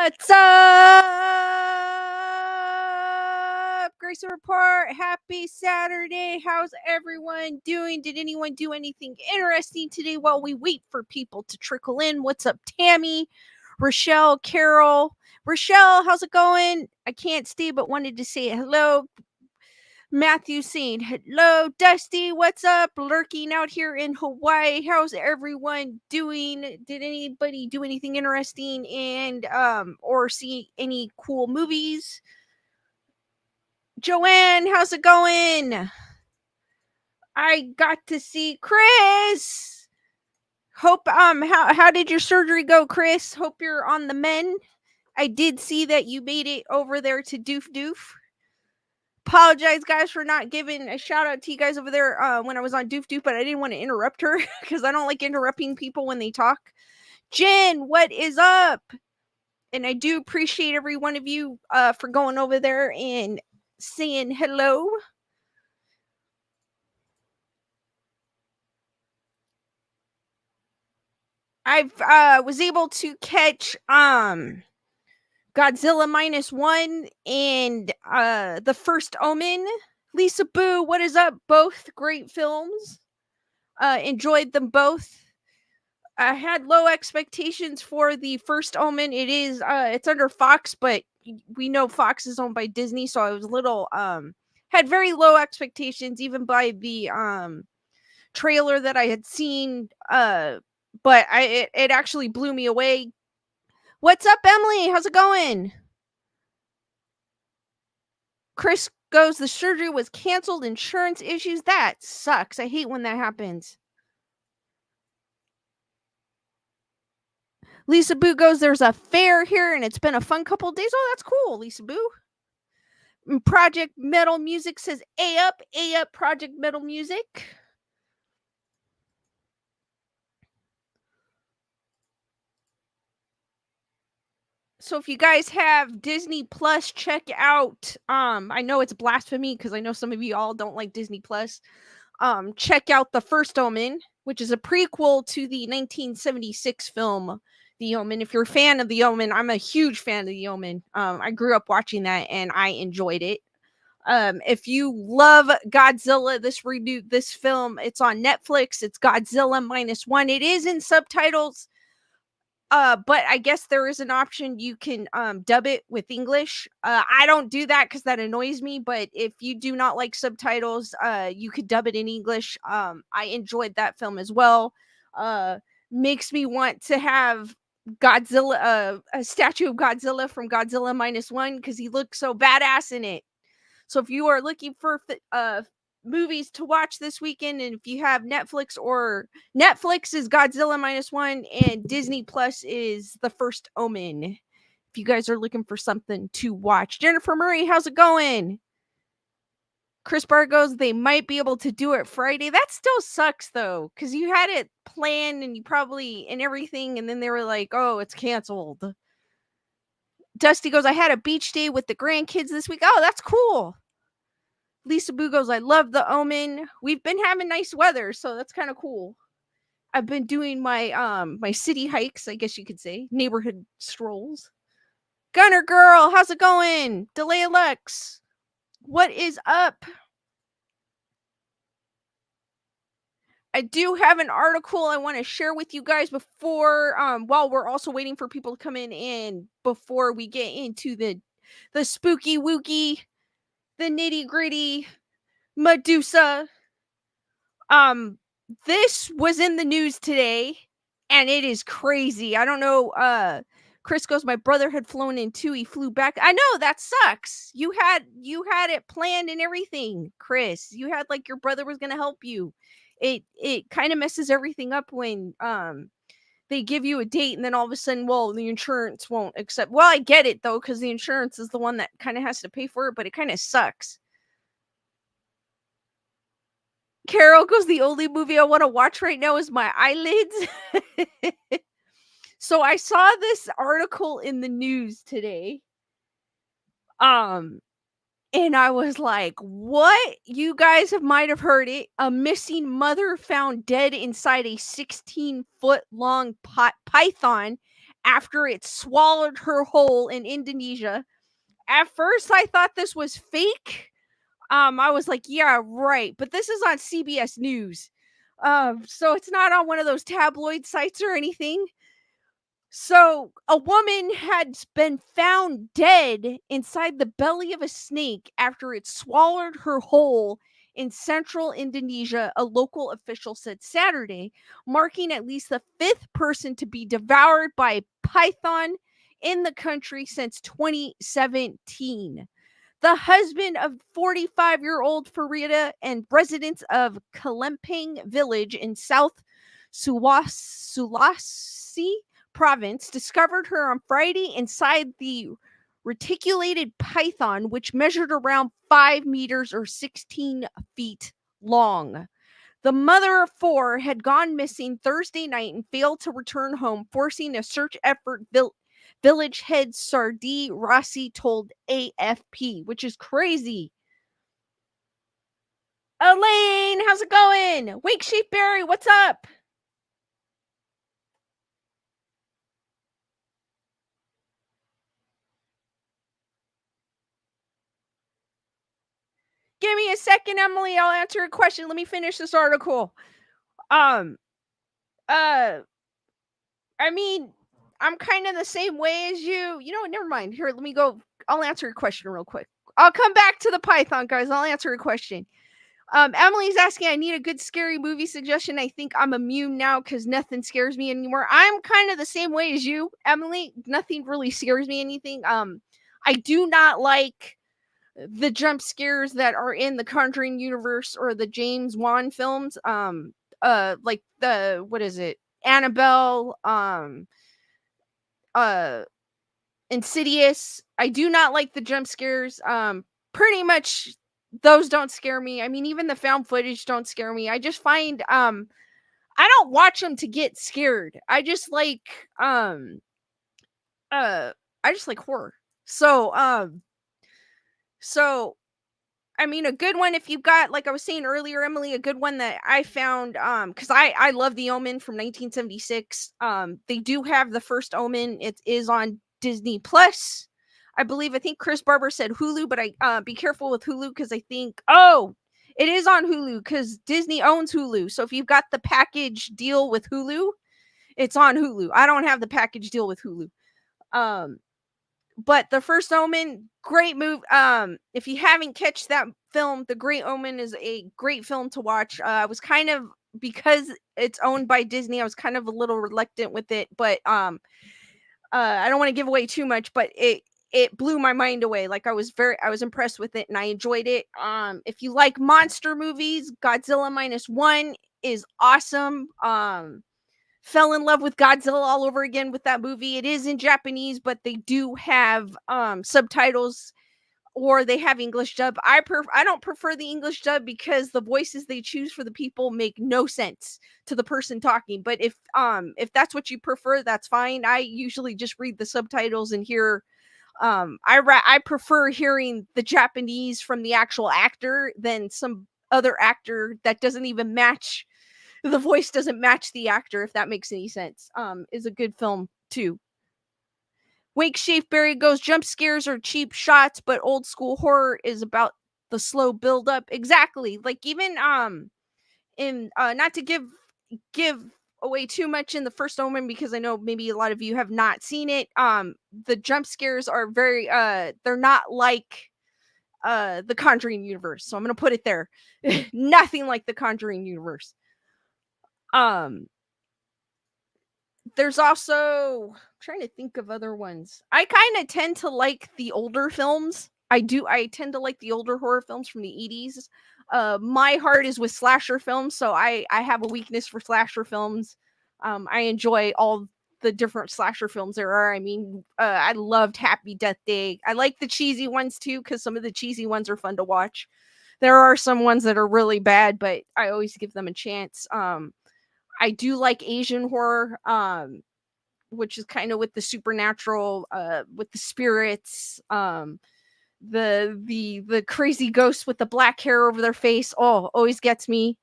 What's up? Grayson Report. Happy Saturday. How's everyone doing? Did anyone do anything interesting today while we wait for people to trickle in? What's up, Tammy, Rochelle, Carol? Rochelle, how's it going? I can't stay but wanted to say hello. Matthew saying hello. Dusty, what's up? Lurking out here in Hawaii. How's everyone doing? Did anybody do anything interesting and or see any cool movies? Joanne, how's it going? I got to see Chris. Hope how did your surgery go, Chris? Hope you're on the mend. I did see that you made it over there to Doof Doof. Apologize, guys, for not giving a shout out to you guys over there when I was on Doof Doof, but I didn't want to interrupt her because I don't like interrupting people when they talk. Jen, what is up? And I do appreciate every one of you for going over there and saying hello. I was able to catch Godzilla -1 and The First Omen. Lisa Boo, what is up? Both great films. Enjoyed them both. I had low expectations for The First Omen. It is it's under Fox, but we know Fox is owned by Disney, so I was a little had very low expectations even by the trailer that I had seen, but it actually blew me away. What's up, Emily? How's it going? Chris goes, the surgery was canceled, insurance issues. That sucks. I hate when that happens. Lisa Boo goes, there's a fair here and it's been a fun couple of days. Oh, that's cool, Lisa Boo. Project Metal Music says A up, Project Metal Music. So if you guys have Disney Plus, check out I know it's blasphemy because I know some of you all don't like Disney Plus. Check out The First Omen, which is a prequel to the 1976 film The Omen. If you're a fan of The Omen, I'm a huge fan of The Omen. I grew up watching that and I enjoyed it. If you love Godzilla, this film, it's on Netflix. It's Godzilla -1. It is in subtitles. But I guess there is an option you can dub it with English. I don't do that because that annoys me. But if you do not like subtitles, you could dub it in English. I enjoyed that film as well. Makes me want to have Godzilla, a statue of Godzilla from Godzilla -1 because he looks so badass in it. So if you are looking for movies to watch this weekend, and if you have Netflix is Godzilla -1 and Disney Plus is The First Omen. If you guys are looking for something to watch. Jennifer Murray, how's it going? Chris Barr goes, they might be able to do it Friday. That still sucks though, because you had it planned and you probably and everything, and then they were like, oh, it's canceled. Dusty goes, I had a beach day with the grandkids this week. Oh, that's cool. Lisa Boo goes, I love The Omen. We've been having nice weather, so that's kind of cool. I've been doing my my city hikes, I guess you could say, neighborhood strolls. Gunner Girl, how's it going? Delay Lux, what is up? I do have an article I want to share with you guys before, while we're also waiting for people to come in and before we get into the spooky wooky, the nitty gritty, Medusa. This was in the news today, and it is crazy. I don't know. Chris goes, my brother had flown in too. He flew back. I know that sucks. You had it planned and everything, Chris. You had like your brother was gonna help you. It kind of messes everything up when they give you a date and then all of a sudden, well, the insurance won't accept. Well, I get it though, because the insurance is the one that kind of has to pay for it, but it kind of sucks. Carol goes, the only movie I want to watch right now is my eyelids. So I saw this article in the news today. And I was like, what? You guys might have heard it. A missing mother found dead inside a 16-foot long python after it swallowed her whole in Indonesia. At first, I thought this was fake. I was like, yeah, right. But this is on CBS News. So it's not on one of those tabloid sites or anything. So a woman had been found dead inside the belly of a snake after it swallowed her whole in central Indonesia, a local official said Saturday, marking at least the fifth person to be devoured by a python in the country since 2017. The husband of 45-year-old Farida and residents of Kalemping village in South Sulawesi province discovered her on Friday inside the reticulated python, which measured around 5 meters or 16 feet long. The mother of four had gone missing Thursday night and failed to return home, forcing a search effort. Village head Sardi Rossi told AFP, which is crazy. Elaine, how's it going? Wake Sheepberry, what's up? Give me a second, Emily. I'll answer a question. Let me finish this article. Um, uh, I mean, I'm kind of the same way as you. You know what? Never mind. Here, let me go. I'll answer your question real quick. I'll come back to the Python, guys. I'll answer a question. Emily's asking, I need a good scary movie suggestion. I think I'm immune now because nothing scares me anymore. I'm kind of the same way as you, Emily. Nothing really scares me anything. I do not like the jump scares that are in the Conjuring universe or the James Wan films. Like the what is it? Annabelle, uh Insidious. I do not like the jump scares. Pretty much those don't scare me. I mean, even the found footage don't scare me. I just find I don't watch them to get scared. Um uh I just like horror. So so I mean, a good one if you've got, like I was saying earlier, Emily, a good one that I found, because I love The Omen from 1976. They do have the first Omen. It is on Disney Plus, I believe. I think Chris Barber said Hulu, but I be careful with Hulu because I think it is on Hulu because Disney owns Hulu. So if you've got the package deal with Hulu, it's on Hulu. I don't have the package deal with Hulu. Um, but The First Omen, great move. If you haven't catch that film, The Great Omen is a great film to watch. I was kind of, because it's owned by Disney, I was kind of a little reluctant with it, but I don't want to give away too much, but it blew my mind away. Like I was impressed with it and I enjoyed it. If you like monster movies, Godzilla minus one is awesome. Fell in love with Godzilla all over again with that movie. It is in Japanese, but they do have subtitles or they have English dub. I don't prefer the English dub because the voices they choose for the people make no sense to the person talking. But if that's what you prefer, that's fine. I usually just read the subtitles and hear I prefer hearing the Japanese from the actual actor than some other actor that doesn't even match, the voice doesn't match the actor, if that makes any sense. Is a good film too. Wake Shapeberry goes, jump scares are cheap shots, but old school horror is about the slow build up. Exactly. Like even in not to give away too much in The First Omen because I know maybe a lot of you have not seen it. The jump scares are very they're not like the Conjuring universe. So I'm gonna put it there. Nothing like the Conjuring universe. Um there's also, I'm trying to think of other ones. I kind of tend to like the older films. I tend to like the older horror films from the 80s. My heart is with slasher films, so I have a weakness for slasher films. I enjoy all the different slasher films there are. I mean, I loved Happy Death Day. I like the cheesy ones too cuz some of the cheesy ones are fun to watch. There are some ones that are really bad, but I always give them a chance. I do like Asian horror, which is kind of with the supernatural, with the spirits, the crazy ghosts with the black hair over their face. Oh, always gets me.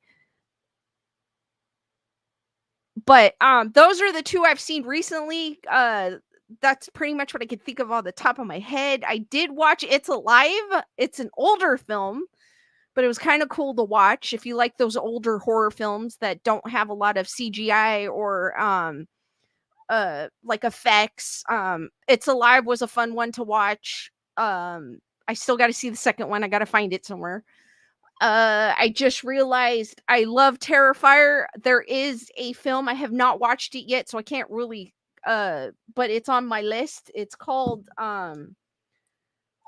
But those are the two I've seen recently. That's pretty much what I could think of on the top of my head. I did watch It's Alive. It's an older film, but it was kind of cool to watch if you like those older horror films that don't have a lot of CGI or like effects. It's Alive was a fun one to watch. I still got to see the second one. I got to find it somewhere. I just realized I love Terrifier. There is a film, I have not watched it yet, so I can't really but it's on my list. It's called All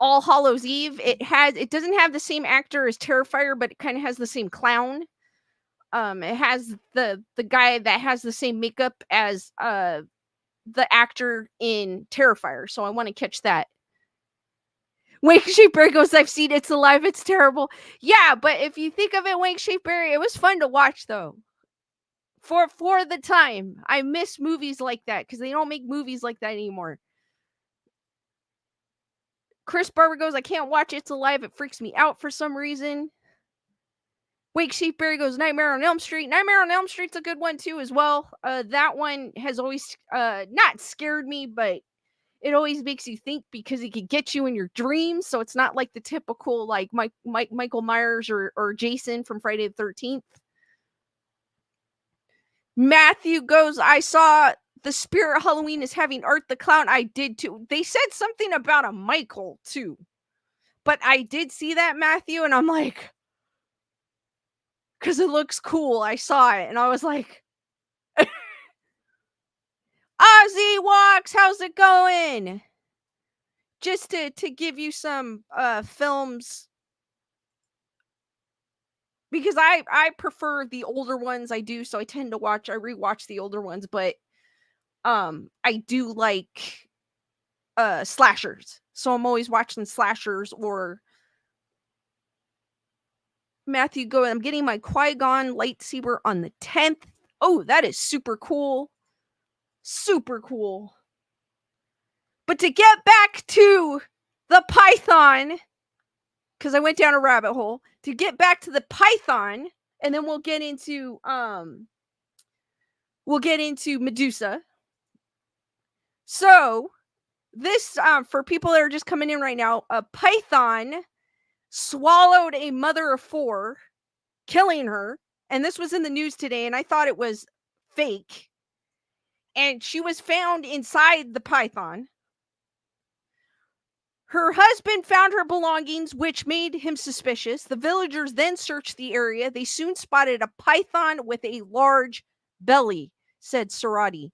Hallows Eve. It doesn't have the same actor as Terrifier, but it kind of has the same clown. It has the guy that has the same makeup as the actor in Terrifier, so I want to catch that. Wake Shape Berry goes, I've seen It's Alive, it's terrible. Yeah, but if you think of it, Wake Shape Berry, it was fun to watch though. For the time. I miss movies like that because they don't make movies like that anymore. Chris Barber goes, I can't watch It's Alive, it freaks me out for some reason. Wake Shape Berry goes, Nightmare on Elm Street. Nightmare on Elm Street's a good one too as well. That one has always not scared me, but it always makes you think because it could get you in your dreams. So it's not like the typical like Michael Myers or Jason from Friday the 13th. Matthew goes, I saw the Spirit Halloween is having Art the Clown. I did too. They said something about a Michael too. But I did see that, Matthew, and I'm like, because it looks cool. I saw it and I was like, Ozzy Walks, how's it going? Just to give you some films, because I prefer the older ones. I do, so I tend to rewatch the older ones, but I do like slashers. So I'm always watching slashers. Or Matthew go, I'm getting my Qui-Gon lightsaber on the 10th. Oh, that is super cool. Super cool. But to get back to the Python, because I went down a rabbit hole, to get back to the Python, and then we'll get into Medusa. So this for people that are just coming in right now, a python swallowed a mother of 4, killing her, and this was in the news today, and I thought it was fake. And she was found inside the python. Her husband found her belongings, which made him suspicious. The villagers then searched the area. They soon spotted a python with a large belly, said Sarati.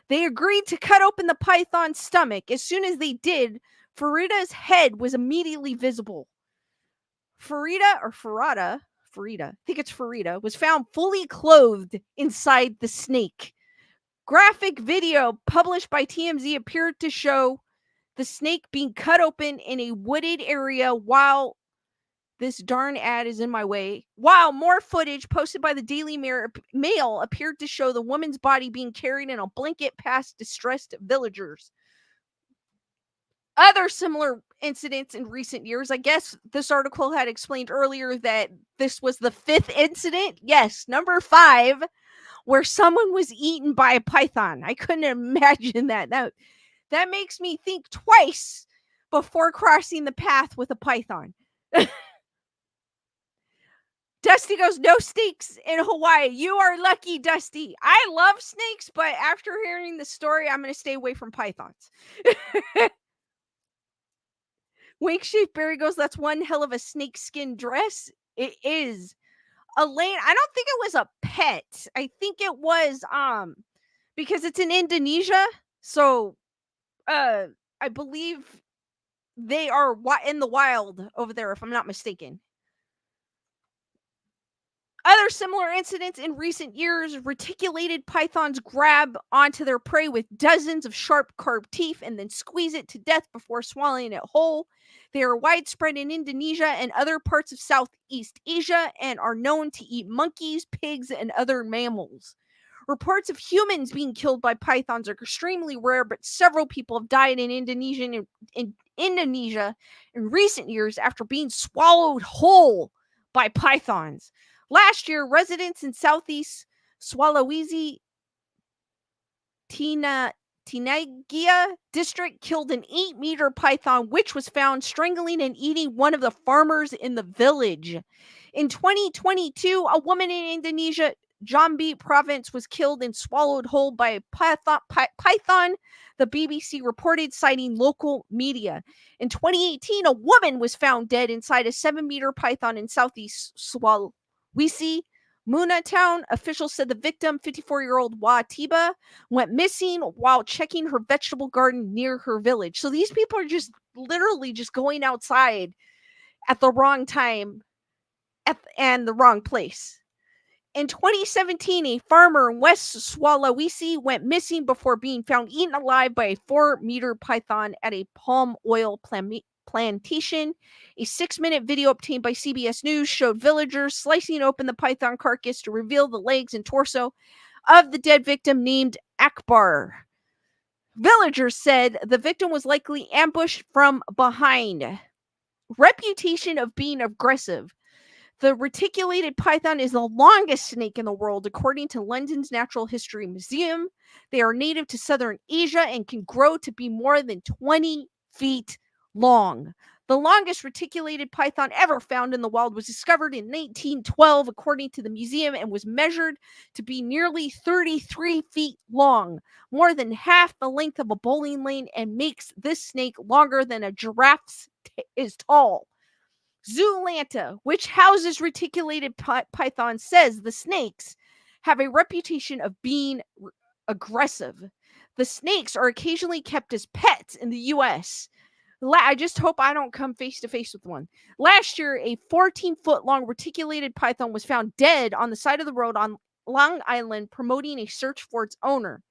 They agreed to cut open the python's stomach. As soon as they did, Farida's head was immediately visible. Farida, I think it's Farida, was found fully clothed inside the snake. Graphic video published by TMZ appeared to show the snake being cut open in a wooded area while this darn ad is in my way. While more footage posted by the Daily Mail appeared to show the woman's body being carried in a blanket past distressed villagers. Other similar incidents in recent years. I guess this article had explained earlier that this was the 5th incident. Yes, number 5, where someone was eaten by a python. I couldn't imagine that. That makes me think twice before crossing the path with a python. Dusty goes, no snakes in Hawaii. You are lucky, Dusty. I love snakes, but after hearing the story, I'm going to stay away from pythons. Wake Shape Berry goes, that's one hell of a snakeskin dress. It is. Elaine, I don't think it was a pet. I think it was because it's in Indonesia. So I believe they are in the wild over there, if I'm not mistaken. Other similar incidents in recent years, reticulated pythons grab onto their prey with dozens of sharp carved teeth and then squeeze it to death before swallowing it whole. They are widespread in Indonesia and other parts of Southeast Asia and are known to eat monkeys, pigs, and other mammals. Reports of humans being killed by pythons are extremely rare, but several people have died in Indonesia in recent years after being swallowed whole by pythons. Last year, residents in Southeast Sulawesi Tina Tinagia district killed an 8-meter python, which was found strangling and eating one of the farmers in the village. In 2022, a woman in Indonesia, Jambi province, was killed and swallowed whole by a python, the BBC reported, citing local media. In 2018, a woman was found dead inside a 7-meter python in southeast Sulawesi, Muna town. Officials said the victim, 54-year-old Watiba, went missing while checking her vegetable garden near her village. So these people are just literally just going outside at the wrong time and the wrong place. In 2017, a farmer in West Sulawesi went missing before being found eaten alive by a 4-meter python at a palm oil plantation. A 6-minute video obtained by CBS News showed villagers slicing open the python carcass to reveal the legs and torso of the dead victim, named Akbar. Villagers said the victim was likely ambushed from behind. Reputation of being aggressive. The reticulated python is the longest snake in the world, according to London's Natural History Museum. They are native to southern Asia and can grow to be more than 20 feet long. The longest reticulated python ever found in the wild was discovered in 1912, according to the museum, and was measured to be nearly 33 feet long, more than half the length of a bowling lane, and makes this snake longer than a giraffe is tall. Zoolanta, which houses reticulated pythons, says the snakes have a reputation of being aggressive. The snakes are occasionally kept as pets in the U.S. I just hope I don't come face to face with one. Last year, a 14-foot long reticulated python was found dead on the side of the road on Long Island, promoting a search for its owner.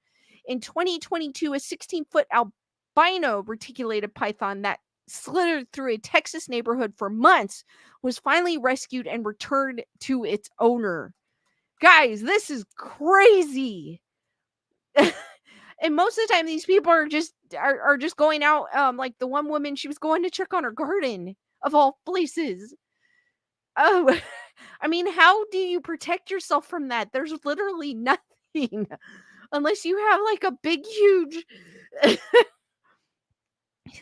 In 2022, a 16-foot albino reticulated python that slithered through a Texas neighborhood for months was finally rescued and returned to its owner. Guys, this is crazy. And most of the time these people are just going out, like the one woman, she was going to check on her garden, of all places. Oh, I mean, how do you protect yourself from that? There's literally nothing unless you have like a big huge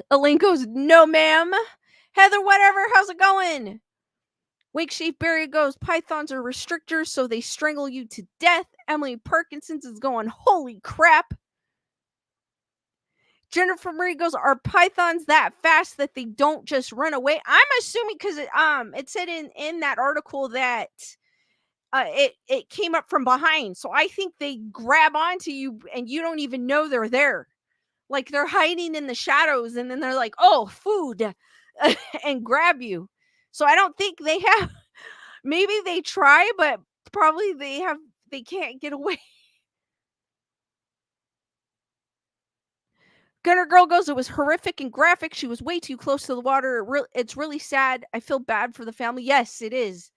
Elaine goes, no, ma'am. Heather, whatever, how's it going? Wake Shape Berry goes, pythons are restrictors, so they strangle you to death. Emily Parkinson's is going, holy crap. Jennifer Marie goes, are pythons that fast that they don't just run away? I'm assuming because it said in that article that it came up from behind. So I think they grab onto you and you don't even know they're there. Like they're hiding in the shadows and then they're like, oh, food, and grab you. So I don't think they have, maybe they try, but probably they can't get away. Gunner Girl goes, it was horrific and graphic. She was way too close to the water. It's really sad. I feel bad for the family. Yes, it is.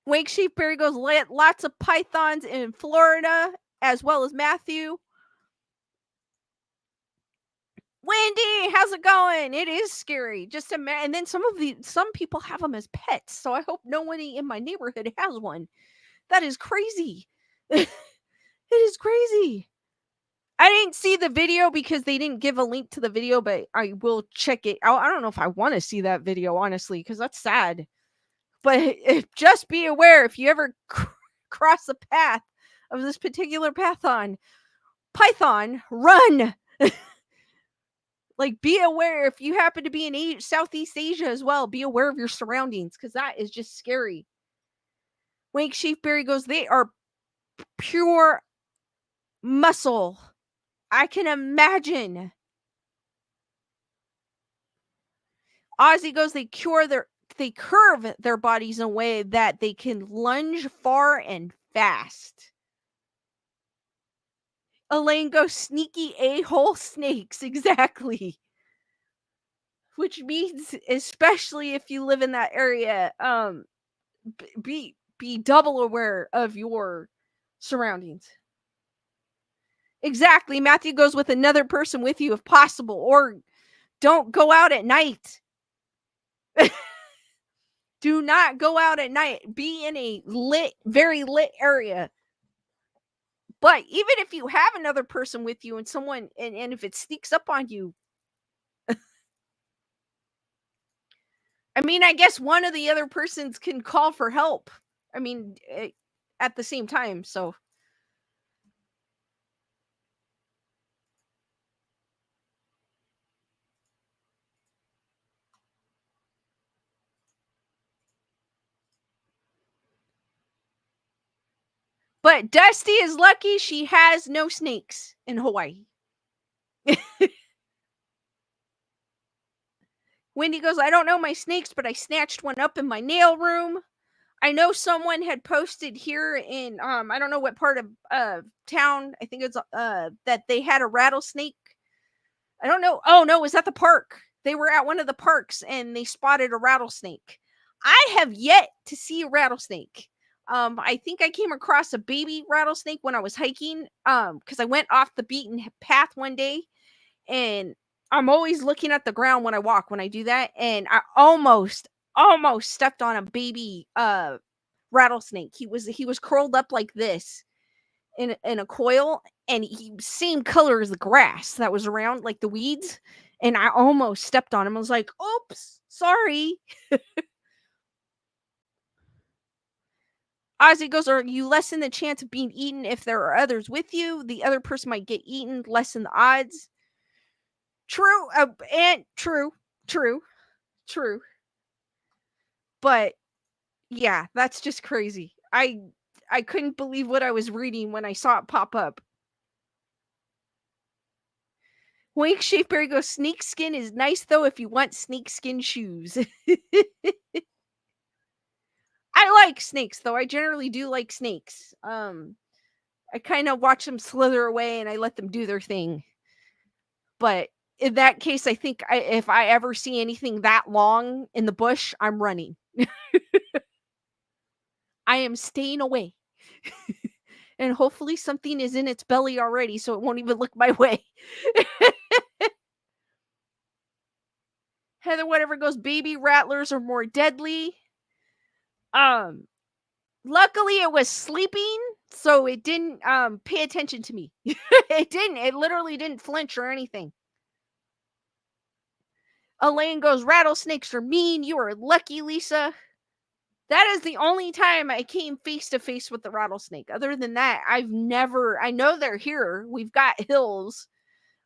Wake Sheep Berry goes, lots of pythons in Florida, as well as Matthew. Wendy, how's it going? It is scary. Just and then some people have them as pets. So I hope nobody in my neighborhood has one. That is crazy. It is crazy. I didn't see the video because they didn't give a link to the video, but I will check it out. I don't know if I want to see that video, honestly, because that's sad. But just be aware if you ever cross the path of this particular python, run. Like, be aware if you happen to be in Southeast Asia as well. Be aware of your surroundings because that is just scary. Wake Sheepberry goes, they are pure muscle. I can imagine. Ozzy goes, they curve their bodies in a way that they can lunge far and fast. Elaine goes, sneaky a-hole snakes. Exactly. Which means, especially if you live in that area, be double aware of your surroundings. Exactly. Matthew goes, with another person with you if possible, or don't go out at night. Do not go out at night. Be in a lit, very lit area. But even if you have another person with you and someone, and if it sneaks up on you, I mean, I guess one of the other persons can call for help. I mean, at the same time. So, but Dusty is lucky she has no snakes in Hawaii. Wendy goes, I don't know my snakes, but I snatched one up in my nail room. I know someone had posted here in I don't know what part of town. I think it's that they had a rattlesnake. I don't know. Oh no, it was at the park. They were at one of the parks and they spotted a rattlesnake. I have yet to see a rattlesnake. I think I came across a baby rattlesnake when I was hiking. Because I went off the beaten path one day, and I'm always looking at the ground when I walk when I do that, and I almost stepped on a baby rattlesnake. He was curled up like this in a coil, and he same color as the grass that was around, like the weeds, and I almost stepped on him. I was like, "Oops, sorry." Ozzy goes, "Are you lessen the chance of being eaten if there are others with you? The other person might get eaten, lessen the odds." True, and true, true. But yeah, that's just crazy. I couldn't believe what I was reading when I saw it pop up. Wink Shapeberry goes, snake skin is nice though if you want snake skin shoes. I like snakes though. I generally do like snakes. I kind of watch them slither away and I let them do their thing. But in that case, I think if I ever see anything that long in the bush, I'm running. I am staying away. And hopefully something is in its belly already so it won't even look my way. Heather whatever goes, baby rattlers are more deadly. Um Luckily it was sleeping, so it didn't pay attention to me. It literally didn't flinch or anything. Elaine goes, rattlesnakes are mean. You are lucky, Lisa. That is the only time I came face to face with the rattlesnake. Other than that, I know they're here. We've got hills,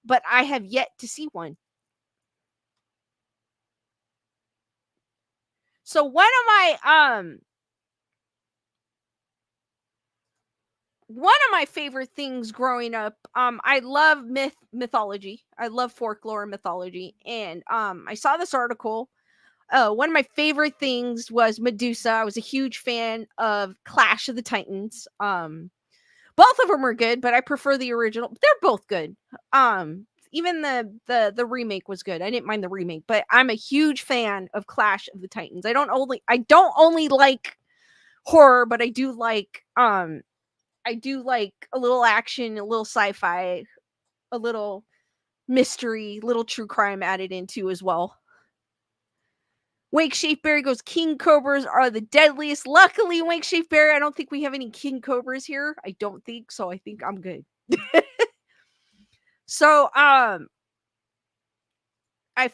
but I have yet to see one. So one of my favorite things growing up, I love mythology. I love folklore and mythology. And I saw this article. One of my favorite things was Medusa. I was a huge fan of Clash of the Titans. Both of them are good, but I prefer the original. They're both good. Even the remake was good. I didn't mind the remake, but I'm a huge fan of Clash of the Titans. I don't only like horror, but I do like a little action, a little sci-fi, a little mystery, little true crime added into as well. Wake Shapeberry goes, king cobras are the deadliest. Luckily, Wake Shapeberry, I don't think we have any king cobras here. I don't think so. I think I'm good. So, I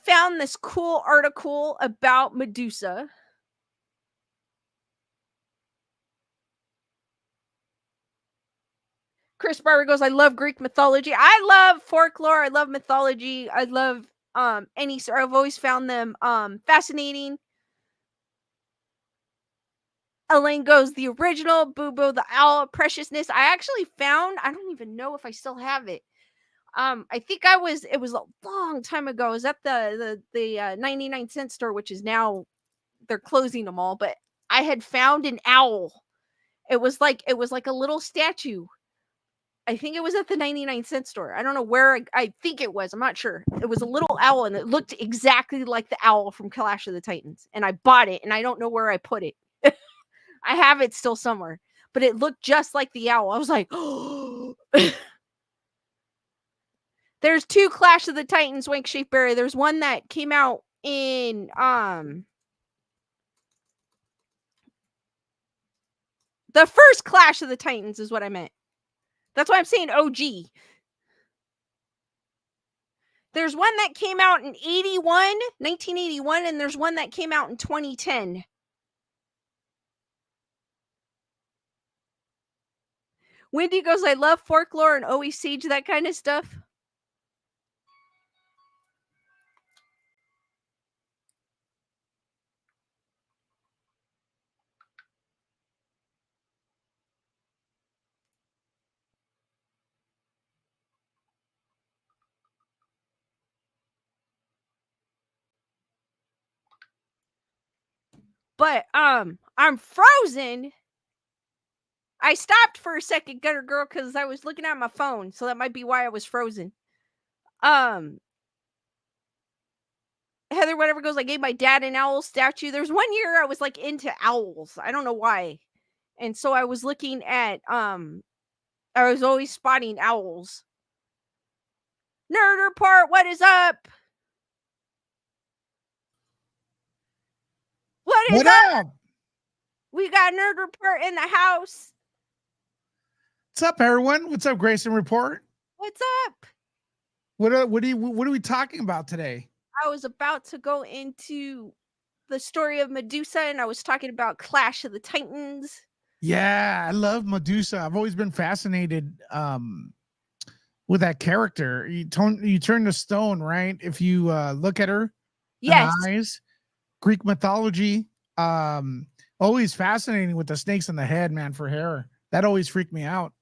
found this cool article about Medusa. Chris Barber goes, I love Greek mythology. I love folklore. I love mythology. I love I've always found them fascinating. Elaine goes, the original Boo Boo, the Owl, Preciousness. I actually found, I don't even know if I still have it. I think it was a long time ago. I was at the 99-cent store, which is now, they're closing them all, but I had found an owl. It was like a little statue. I think it was at the 99-cent store. I don't know where I think it was. I'm not sure. It was a little owl and it looked exactly like the owl from Clash of the Titans. And I bought it and I don't know where I put it. I have it still somewhere, but it looked just like the owl. I was like, oh. There's two Clash of the Titans Wank Shapeberry. There's one that came out in The first Clash of the Titans is what I meant. That's why I'm saying OG. There's one that came out in 1981, and there's one that came out in 2010. Wendy goes, I love folklore and always siege, that kind of stuff. But I'm frozen. I stopped for a second, Gutter Girl, because I was looking at my phone, so that might be why I was frozen. Heather, whatever goes, I gave my dad an owl statue. There's one year I was like into owls. I don't know why. And so I was looking at I was always spotting owls. Nerd Report, what is up? What is up? We got Nerd Report in the house. What's up, everyone? What's up, Grayson Report? What's up? What are we talking about today? I was about to go into the story of Medusa, and I was talking about Clash of the Titans. Yeah, I love Medusa. I've always been fascinated with that character. You turn to stone, right? If you look at her, yes, eyes, Greek mythology, always fascinating with the snakes in the head, man, for hair. That always freaked me out.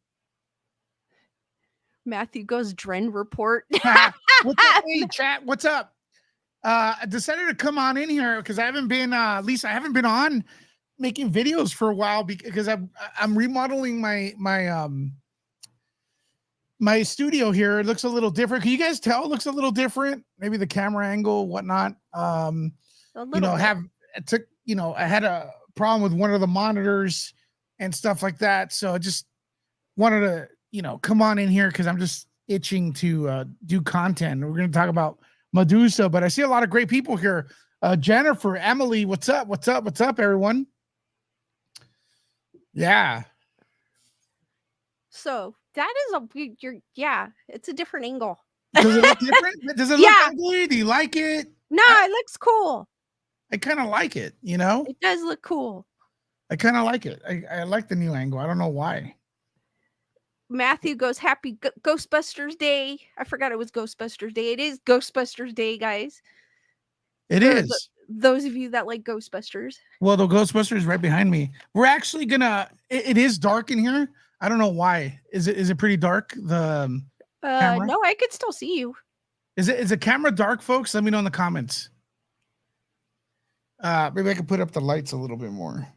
Matthew goes Dren Report. What's up? Hey, chat, what's up? I decided to come on in here because I haven't been Lisa, I haven't been on making videos for a while because I'm remodeling my studio here. It looks a little different. Can you guys tell it looks a little different? Maybe the camera angle, whatnot. I had a problem with one of the monitors and stuff like that. So I just wanted to, come on in here because I'm just itching to do content. We're going to talk about Medusa, but I see a lot of great people here. Jennifer, Emily, what's up? What's up? What's up, everyone? Yeah. So that is it's a different angle. Does it look different? Does it look ugly? Do you like it? No, it looks cool. I kind of like it, It does look cool. I kind of like it. I like the new angle. I don't know why. Matthew goes, happy Ghostbusters Day. I forgot it was Ghostbusters Day. It is Ghostbusters Day, guys. It is. Those of you that like Ghostbusters. Well, the Ghostbusters right behind me. We're actually gonna. It is dark in here. I don't know why. Is it pretty dark? The camera? No, I could still see you. Is the camera dark, folks? Let me know in the comments. Maybe I can put up the lights a little bit more.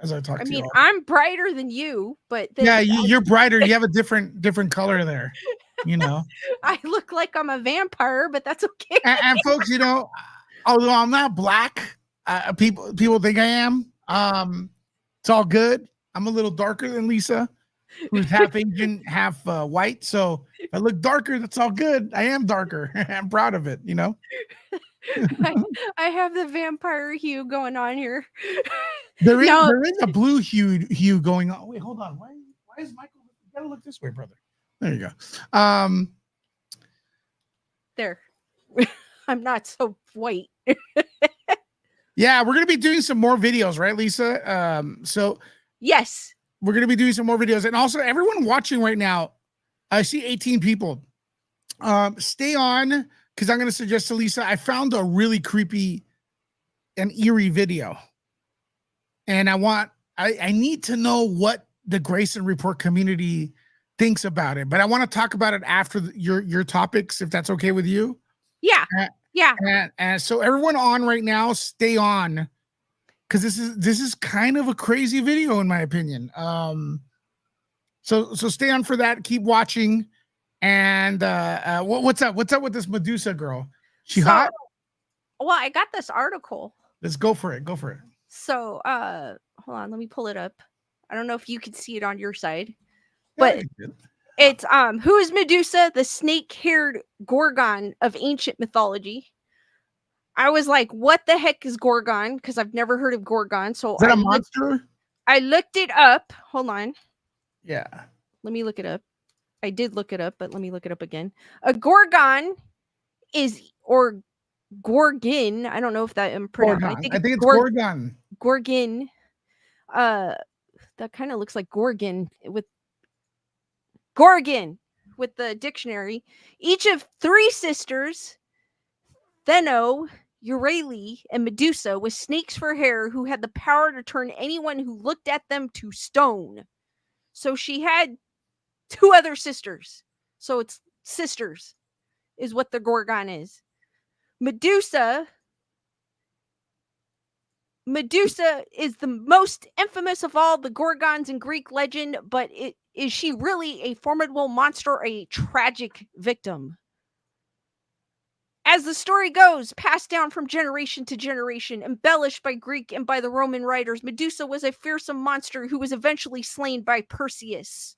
As I talk to you. I'm brighter than you, but you're brighter. You have a different color there. I look like I'm a vampire, but that's okay. And folks, although I'm not black, people think I am. It's all good. I'm a little darker than Lisa, who's half Asian, half white. So if I look darker, that's all good. I am darker. I'm proud of it. I have the vampire hue going on here. There is a blue hue going on. Wait, hold on. Why is Michael? You gotta look this way, brother. There you go. There. I'm not so white. Yeah, we're gonna be doing some more videos, right, Lisa? So yes, we're gonna be doing some more videos, and also everyone watching right now. I see 18 people. Stay on because I'm gonna suggest to Lisa. I found a really creepy and eerie video, and I need to know what the Grayson Report community thinks about it. But I want to talk about it after your topics, if that's okay with you. Yeah. And so everyone on right now, stay on, because this is kind of a crazy video in my opinion. So stay on for that. Keep watching. And what's up with this Medusa girl? She hot? Well, I got this article. Let's go for it. So hold on, let me pull it up. I don't know if you can see it on your side, but it's who is Medusa, the snake-haired Gorgon of ancient mythology. I was like, what the heck is Gorgon? Because I've never heard of Gorgon. So is that a monster? I looked it up. Hold on. Yeah. Let me look it up. I did look it up, but let me look it up again. A Gorgon is, or Gorgon. I don't know if that I'm pronounced. I Gorgon. think I it's think it's Gorgon. Gorgon. Uh, that kind of looks like Gorgon with the dictionary. Each of three sisters, Theno, Euryale, and Medusa, with snakes for hair, who had the power to turn anyone who looked at them to stone. So she had two other sisters. So it's sisters, is what the Gorgon is. Medusa is the most infamous of all the Gorgons in Greek legend, but is she really a formidable monster or a tragic victim? As the story goes, passed down from generation to generation, embellished by Greek and by the Roman writers, Medusa was a fearsome monster who was eventually slain by Perseus.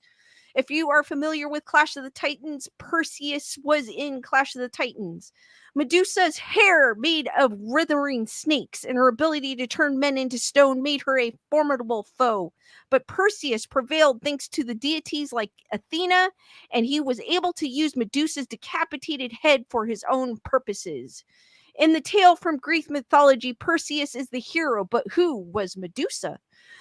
If you are familiar with Clash of the Titans, Perseus was in Clash of the Titans. Medusa's hair made of writhing snakes and her ability to turn men into stone made her a formidable foe. But Perseus prevailed thanks to the deities like Athena, and he was able to use Medusa's decapitated head for his own purposes. In the tale from Greek mythology, Perseus is the hero, but who was Medusa?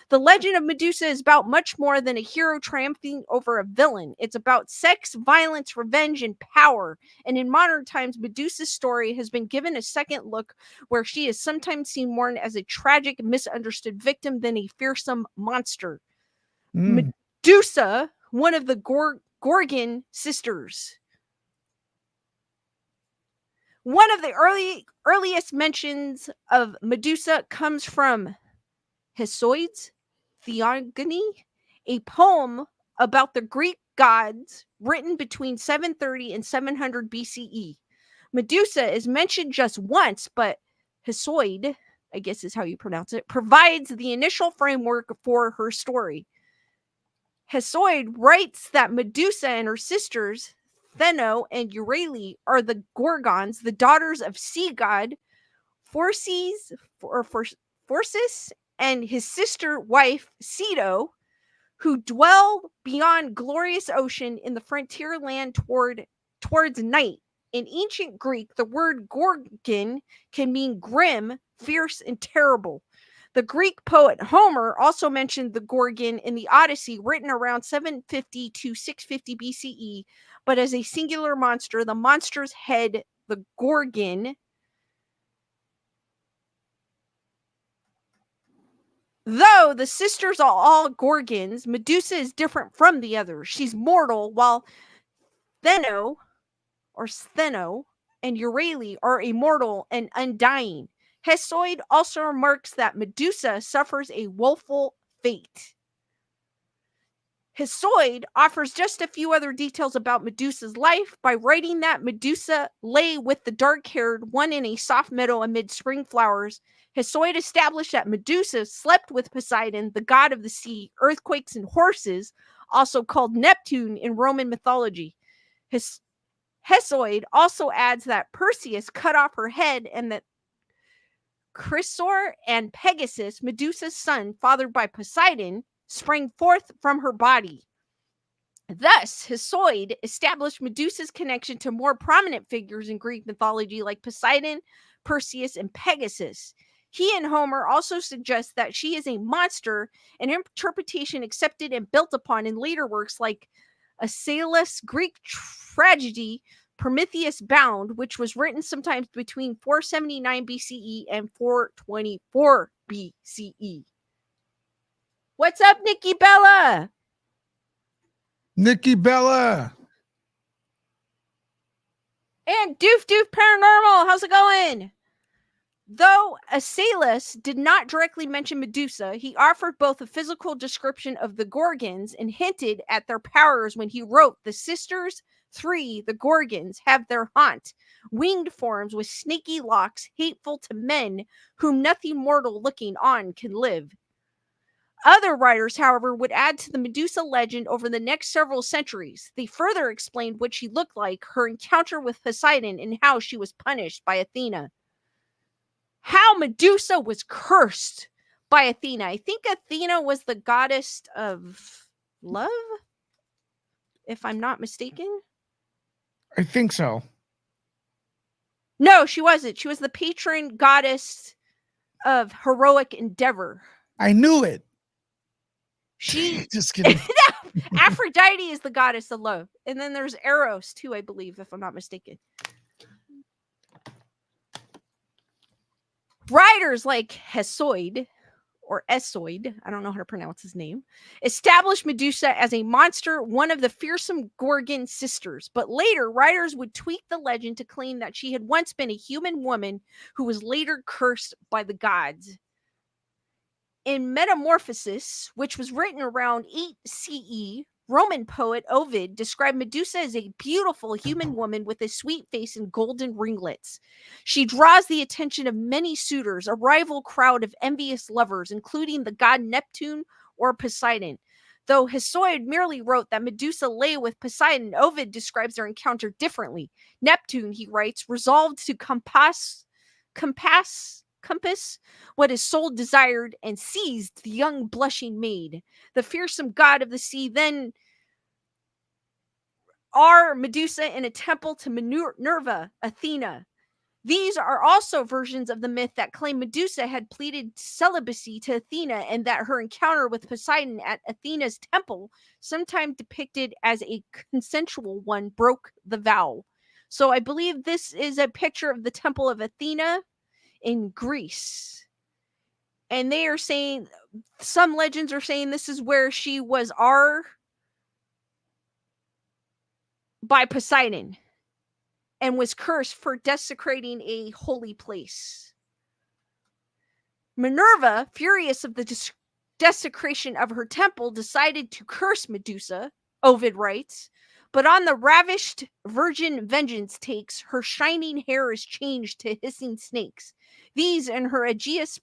The legend of Medusa is about much more than a hero triumphing over a villain. It's about sex, violence, revenge, and power. And in modern times, Medusa's story has been given a second look where she is sometimes seen more as a tragic, misunderstood victim than a fearsome monster. Medusa, one of the Gorgon sisters. One of the earliest mentions of Medusa comes from Hesiod's Theogony, a poem about the Greek gods written between 730 and 700 BCE. Medusa is mentioned just once, but Hesiod, I guess is how you pronounce it, provides the initial framework for her story. Hesiod writes that Medusa and her sisters, Theno and Euryale, are the Gorgons, the daughters of sea god Forces and his sister wife Ceto, who dwell beyond glorious ocean in the frontier land towards night. In ancient Greek, the word Gorgon can mean grim, fierce, and terrible. The Greek poet Homer also mentioned the Gorgon in the Odyssey, written around 750 to 650 BCE, but as a singular monster. The monster's head, the Gorgon, though the sisters are all Gorgons, Medusa is different from the others. She's mortal, while Theno and Euryale are immortal and undying. Hesiod also remarks that Medusa suffers a woeful fate. Hesiod offers just a few other details about Medusa's life by writing that Medusa lay with the dark-haired one in a soft meadow amid spring flowers. Hesiod established that Medusa slept with Poseidon, the god of the sea, earthquakes, and horses, also called Neptune in Roman mythology. Hesiod also adds that Perseus cut off her head and that Chrysaor and Pegasus, Medusa's son, fathered by Poseidon, sprang forth from her body. Thus, Hesiod established Medusa's connection to more prominent figures in Greek mythology like Poseidon, Perseus, and Pegasus. He and Homer also suggest that she is a monster, an interpretation accepted and built upon in later works like Aeschylus' Greek tragedy Prometheus Bound, which was written sometimes between 479 BCE and 424 BCE. What's up, Nikki Bella? Nikki Bella. And Doof Paranormal, how's it going? Though Aeschylus did not directly mention Medusa, he offered both a physical description of the Gorgons and hinted at their powers when he wrote, "The sisters, three, the Gorgons, have their haunt, winged forms with snaky locks, hateful to men, whom nothing mortal looking on can live." Other writers, however, would add to the Medusa legend over the next several centuries. They further explained what she looked like, her encounter with Poseidon, and how she was punished by Athena. How Medusa was cursed by Athena. I think Athena was the goddess of love, if I'm not mistaken. I think so. No, she wasn't. She was the patron goddess of heroic endeavor. I knew it. She Just kidding. Aphrodite is the goddess of love. And then there's Eros too, I believe, if I'm not mistaken. Writers like Hesiod, or Esoid, I don't know how to pronounce his name, established Medusa as a monster, one of the fearsome Gorgon sisters. But later, writers would tweak the legend to claim that she had once been a human woman who was later cursed by the gods. In Metamorphosis, which was written around 8 CE, Roman poet Ovid described Medusa as a beautiful human woman with a sweet face and golden ringlets. She draws the attention of many suitors, a rival crowd of envious lovers, including the god Neptune or Poseidon. Though Hesiod merely wrote that Medusa lay with Poseidon, Ovid describes their encounter differently. Neptune, he writes, resolved to compass what his soul desired and seized the young blushing maid. The fearsome god of the sea then are Medusa in a temple to Minerva, Athena. These are also versions of the myth that claim Medusa had pleaded celibacy to Athena and that her encounter with Poseidon at Athena's temple, sometimes depicted as a consensual one, broke the vow. So I believe this is a picture of the temple of Athena in Greece. And they are saying, some legends are saying this is where she was by Poseidon and was cursed for desecrating a holy place. Minerva, furious of the desecration of her temple, decided to curse Medusa, Ovid writes, but on the ravished virgin vengeance takes, her shining hair is changed to hissing snakes. These and her Aegeus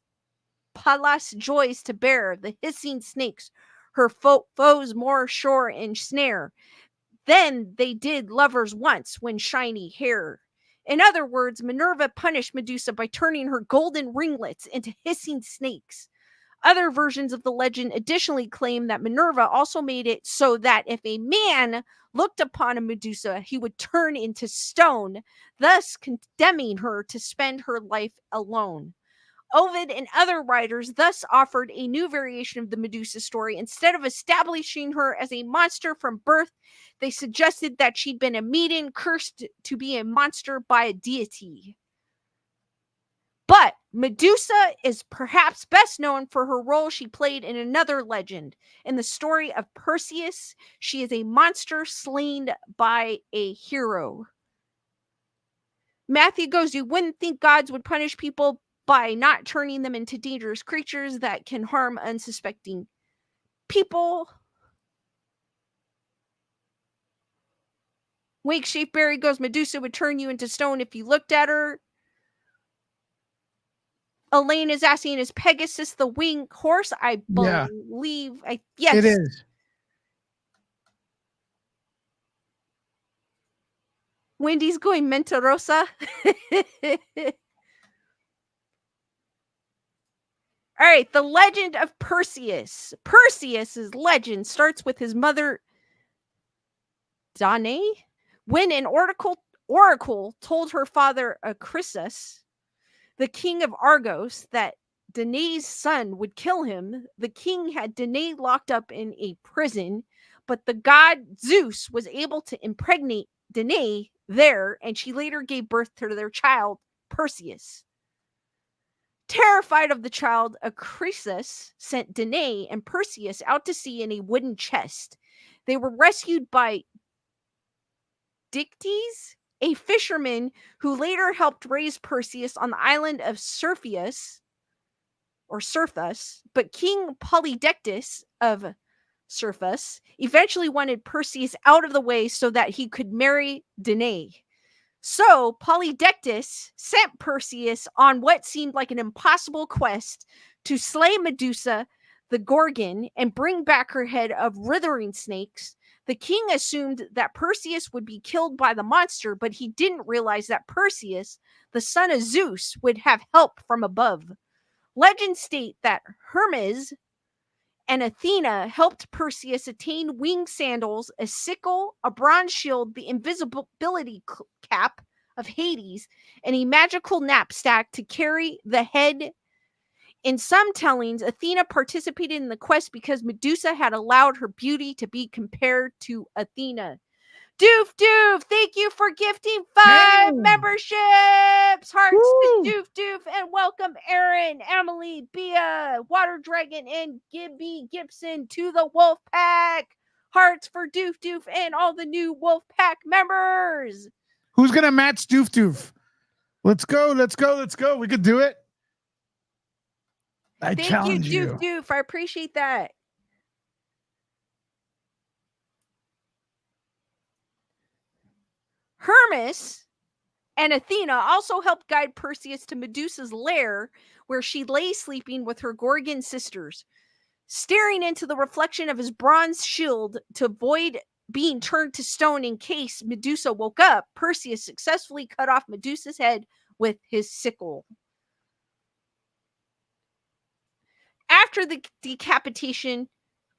Pallas joys to bear, the hissing snakes, her foes more sure and snare. Then they did lovers once when shiny hair. In other words, Minerva punished Medusa by turning her golden ringlets into hissing snakes. Other versions of the legend additionally claim that Minerva also made it so that if a man looked upon a Medusa, he would turn into stone, thus condemning her to spend her life alone. Ovid and other writers thus offered a new variation of the Medusa story. Instead of establishing her as a monster from birth, they suggested that she'd been a maiden cursed to be a monster by a deity. But Medusa is perhaps best known for her role she played in another legend. In the story of Perseus, she is a monster slain by a hero. Matthew goes, you wouldn't think gods would punish people by not turning them into dangerous creatures that can harm unsuspecting people. Wake Shapeberry goes, Medusa would turn you into stone if you looked at her. Elaine is asking, is Pegasus the winged horse? I believe. Yes. It is. Wendy's going Mentarosa. All right, the legend of Perseus. Perseus's legend starts with his mother, Danae, when an oracle told her father, Chrysus, the king of Argos, that Danae's son would kill him. The king had Danae locked up in a prison, but the god Zeus was able to impregnate Danae there, and she later gave birth to their child, Perseus. Terrified of the child, Chrysus sent Danae and Perseus out to sea in a wooden chest. They were rescued by Dictys, a fisherman who later helped raise Perseus on the island of Syrphus, but King Polydectes of Syrphus eventually wanted Perseus out of the way so that he could marry Danae. So Polydectes sent Perseus on what seemed like an impossible quest to slay Medusa, the Gorgon, and bring back her head of writhing snakes. The king assumed that Perseus would be killed by the monster, but he didn't realize that Perseus, the son of Zeus, would have help from above. Legends state that Hermes and Athena helped Perseus attain wing sandals, a sickle, a bronze shield, the invisibility cap of Hades, and a magical knapsack to carry the head. In some tellings, Athena participated in the quest because Medusa had allowed her beauty to be compared to Athena. Doof Doof, thank you for gifting 5 memberships. Hearts to Doof Doof, and welcome Aaron, Emily, Bia, Water Dragon, and Gibby Gibson to the Wolf Pack. Hearts for Doof Doof and all the new Wolf Pack members. Who's gonna match Doof Doof? Let's go, let's go, let's go. We could do it. I challenge you. Thank you, Doof Doof. I appreciate that. Hermes and Athena also helped guide Perseus to Medusa's lair, where she lay sleeping with her Gorgon sisters. Staring into the reflection of his bronze shield to avoid being turned to stone in case Medusa woke up, Perseus successfully cut off Medusa's head with his sickle. After the decapitation,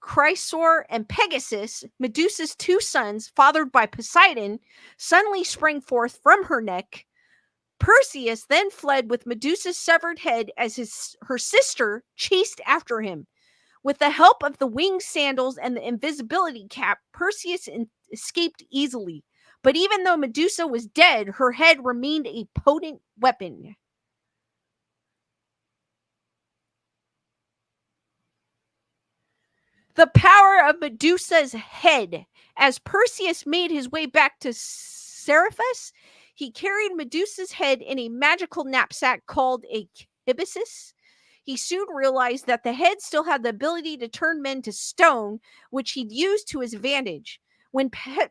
Chrysaor and Pegasus, Medusa's 2 sons, fathered by Poseidon, suddenly sprang forth from her neck. Perseus then fled with Medusa's severed head as her sister chased after him. With the help of the winged sandals and the invisibility cap, Perseus escaped easily. But even though Medusa was dead, her head remained a potent weapon. The power of Medusa's head. As Perseus made his way back to Seriphus, he carried Medusa's head in a magical knapsack called a kibisis. He soon realized that the head still had the ability to turn men to stone, which he'd used to his advantage. When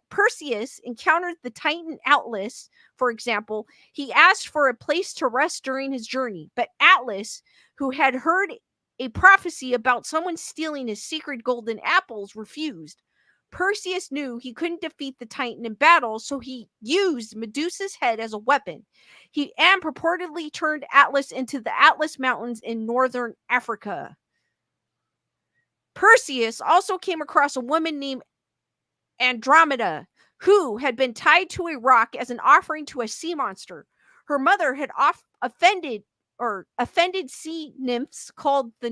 Perseus encountered the Titan Atlas, for example, he asked for a place to rest during his journey, but Atlas, who had heard a prophecy about someone stealing his secret golden apples, refused. Perseus knew he couldn't defeat the Titan in battle, so he used Medusa's head as a weapon. He purportedly turned Atlas into the Atlas Mountains in northern Africa. Perseus also came across a woman named Andromeda, who had been tied to a rock as an offering to a sea monster. Her mother had offended sea nymphs called the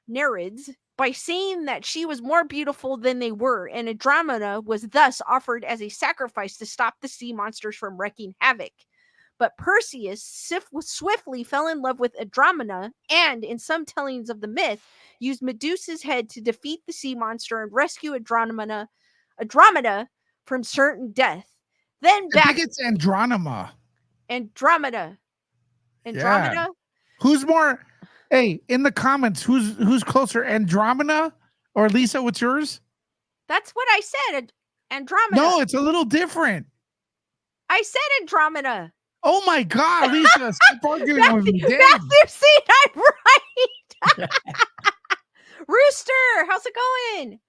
Nereids by saying that she was more beautiful than they were, and Andromeda was thus offered as a sacrifice to stop the sea monsters from wreaking havoc. But Perseus swiftly fell in love with Andromeda and, in some tellings of the myth, used Medusa's head to defeat the sea monster and rescue Andromeda from certain death. Then back, I think it's Andromeda. Andromeda. Yeah. Who's more? Hey, in the comments, who's closer, Andromeda or Lisa? What's yours? That's what I said. Andromeda. No, it's a little different. I said Andromeda. Oh my God, Lisa! Stop arguing with me. Matthew, see, I'm right. Rooster, how's it going?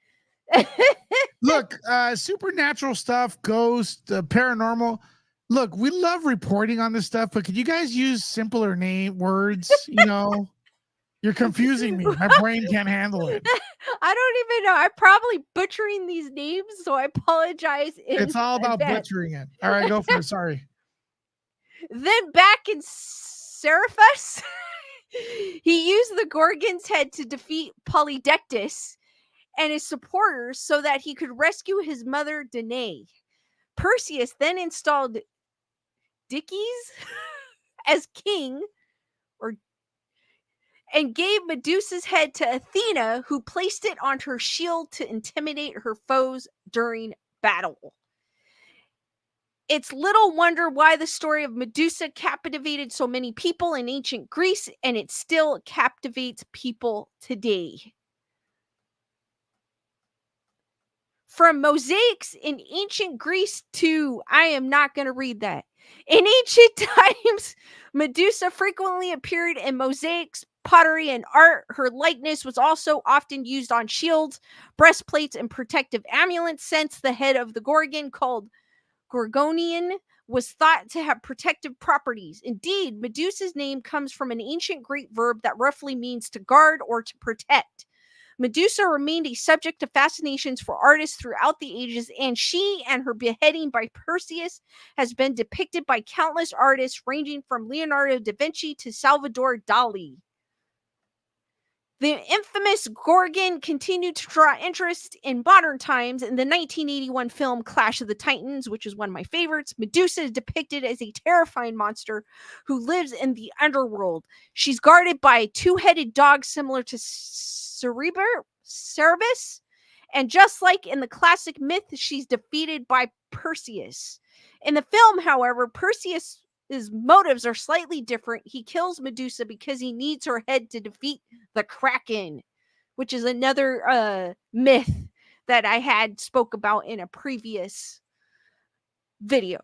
Look, supernatural stuff, ghost, paranormal. Look, we love reporting on this stuff, but could you guys use simpler words? You know, you're confusing me. My brain can't handle it. I don't even know. I'm probably butchering these names, so I apologize. It's all about butchering it. All right, go for it. Sorry. Then back in Seriphus, he used the Gorgon's head to defeat Polydectes and his supporters so that he could rescue his mother, Danae. Perseus then installed Dickies as king, and gave Medusa's head to Athena, who placed it on her shield to intimidate her foes during battle. It's little wonder why the story of Medusa captivated so many people in ancient Greece, and it still captivates people today. From mosaics in ancient Greece to, I am not going to read that. In ancient times, Medusa frequently appeared in mosaics, pottery, and art. Her likeness was also often used on shields, breastplates, and protective amulets, since the head of the Gorgon, called Gorgonian, was thought to have protective properties. Indeed, Medusa's name comes from an ancient Greek verb that roughly means to guard or to protect. Medusa remained a subject of fascinations for artists throughout the ages, and she and her beheading by Perseus has been depicted by countless artists, ranging from Leonardo da Vinci to Salvador Dali. The infamous Gorgon continued to draw interest in modern times. In the 1981 film Clash of the Titans, which is one of my favorites, Medusa is depicted as a terrifying monster who lives in the underworld. She's guarded by a two-headed dog similar to Cerberus, and just like in the classic myth, she's defeated by Perseus. In the film, however, Perseus' motives are slightly different. He kills Medusa because he needs her head to defeat the Kraken, which is another myth that I had spoke about in a previous video.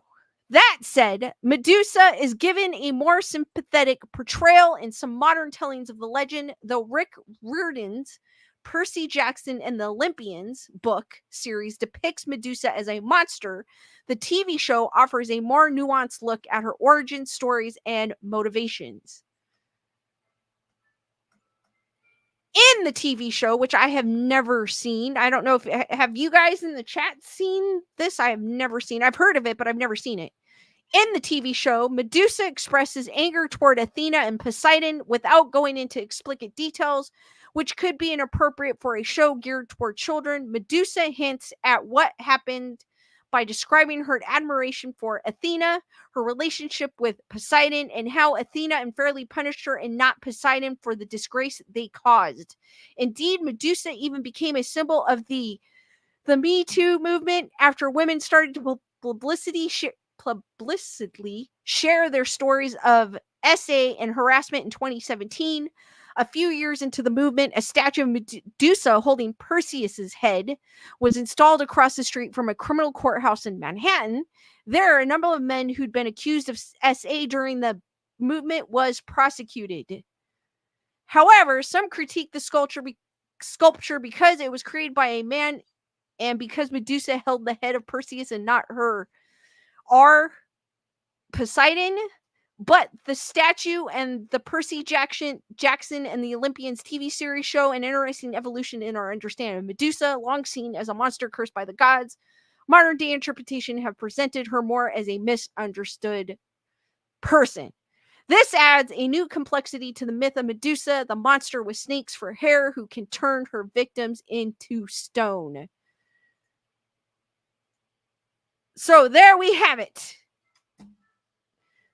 That said, Medusa is given a more sympathetic portrayal in some modern tellings of the legend, though Rick Riordan's Percy Jackson and the Olympians book series depicts Medusa as a monster. The TV show offers a more nuanced look at her origin stories and motivations. In the TV show, which I have never seen, I don't know if have you guys in the chat seen this? I have never seen. I've heard of it, but I've never seen it. In the TV show, Medusa expresses anger toward Athena and Poseidon without going into explicit details, which could be inappropriate for a show geared toward children. Medusa hints at what happened by describing her admiration for Athena, her relationship with Poseidon, and how Athena unfairly punished her and not Poseidon for the disgrace they caused. Indeed, Medusa even became a symbol of the Me Too movement after women started to publicly share their stories of SA and harassment in 2017. A few years into the movement, a statue of Medusa holding Perseus's head was installed across the street from a criminal courthouse in Manhattan. There, a number of men who'd been accused of SA during the movement was prosecuted. However, some critique the sculpture because it was created by a man and because Medusa held the head of Perseus and not her Poseidon. But the statue and the Percy Jackson and the Olympians TV series show an interesting evolution in our understanding of Medusa, long seen as a monster cursed by the gods. Modern day interpretation have presented her more as a misunderstood person. This adds a new complexity to the myth of Medusa, the monster with snakes for hair who can turn her victims into stone. So there we have it.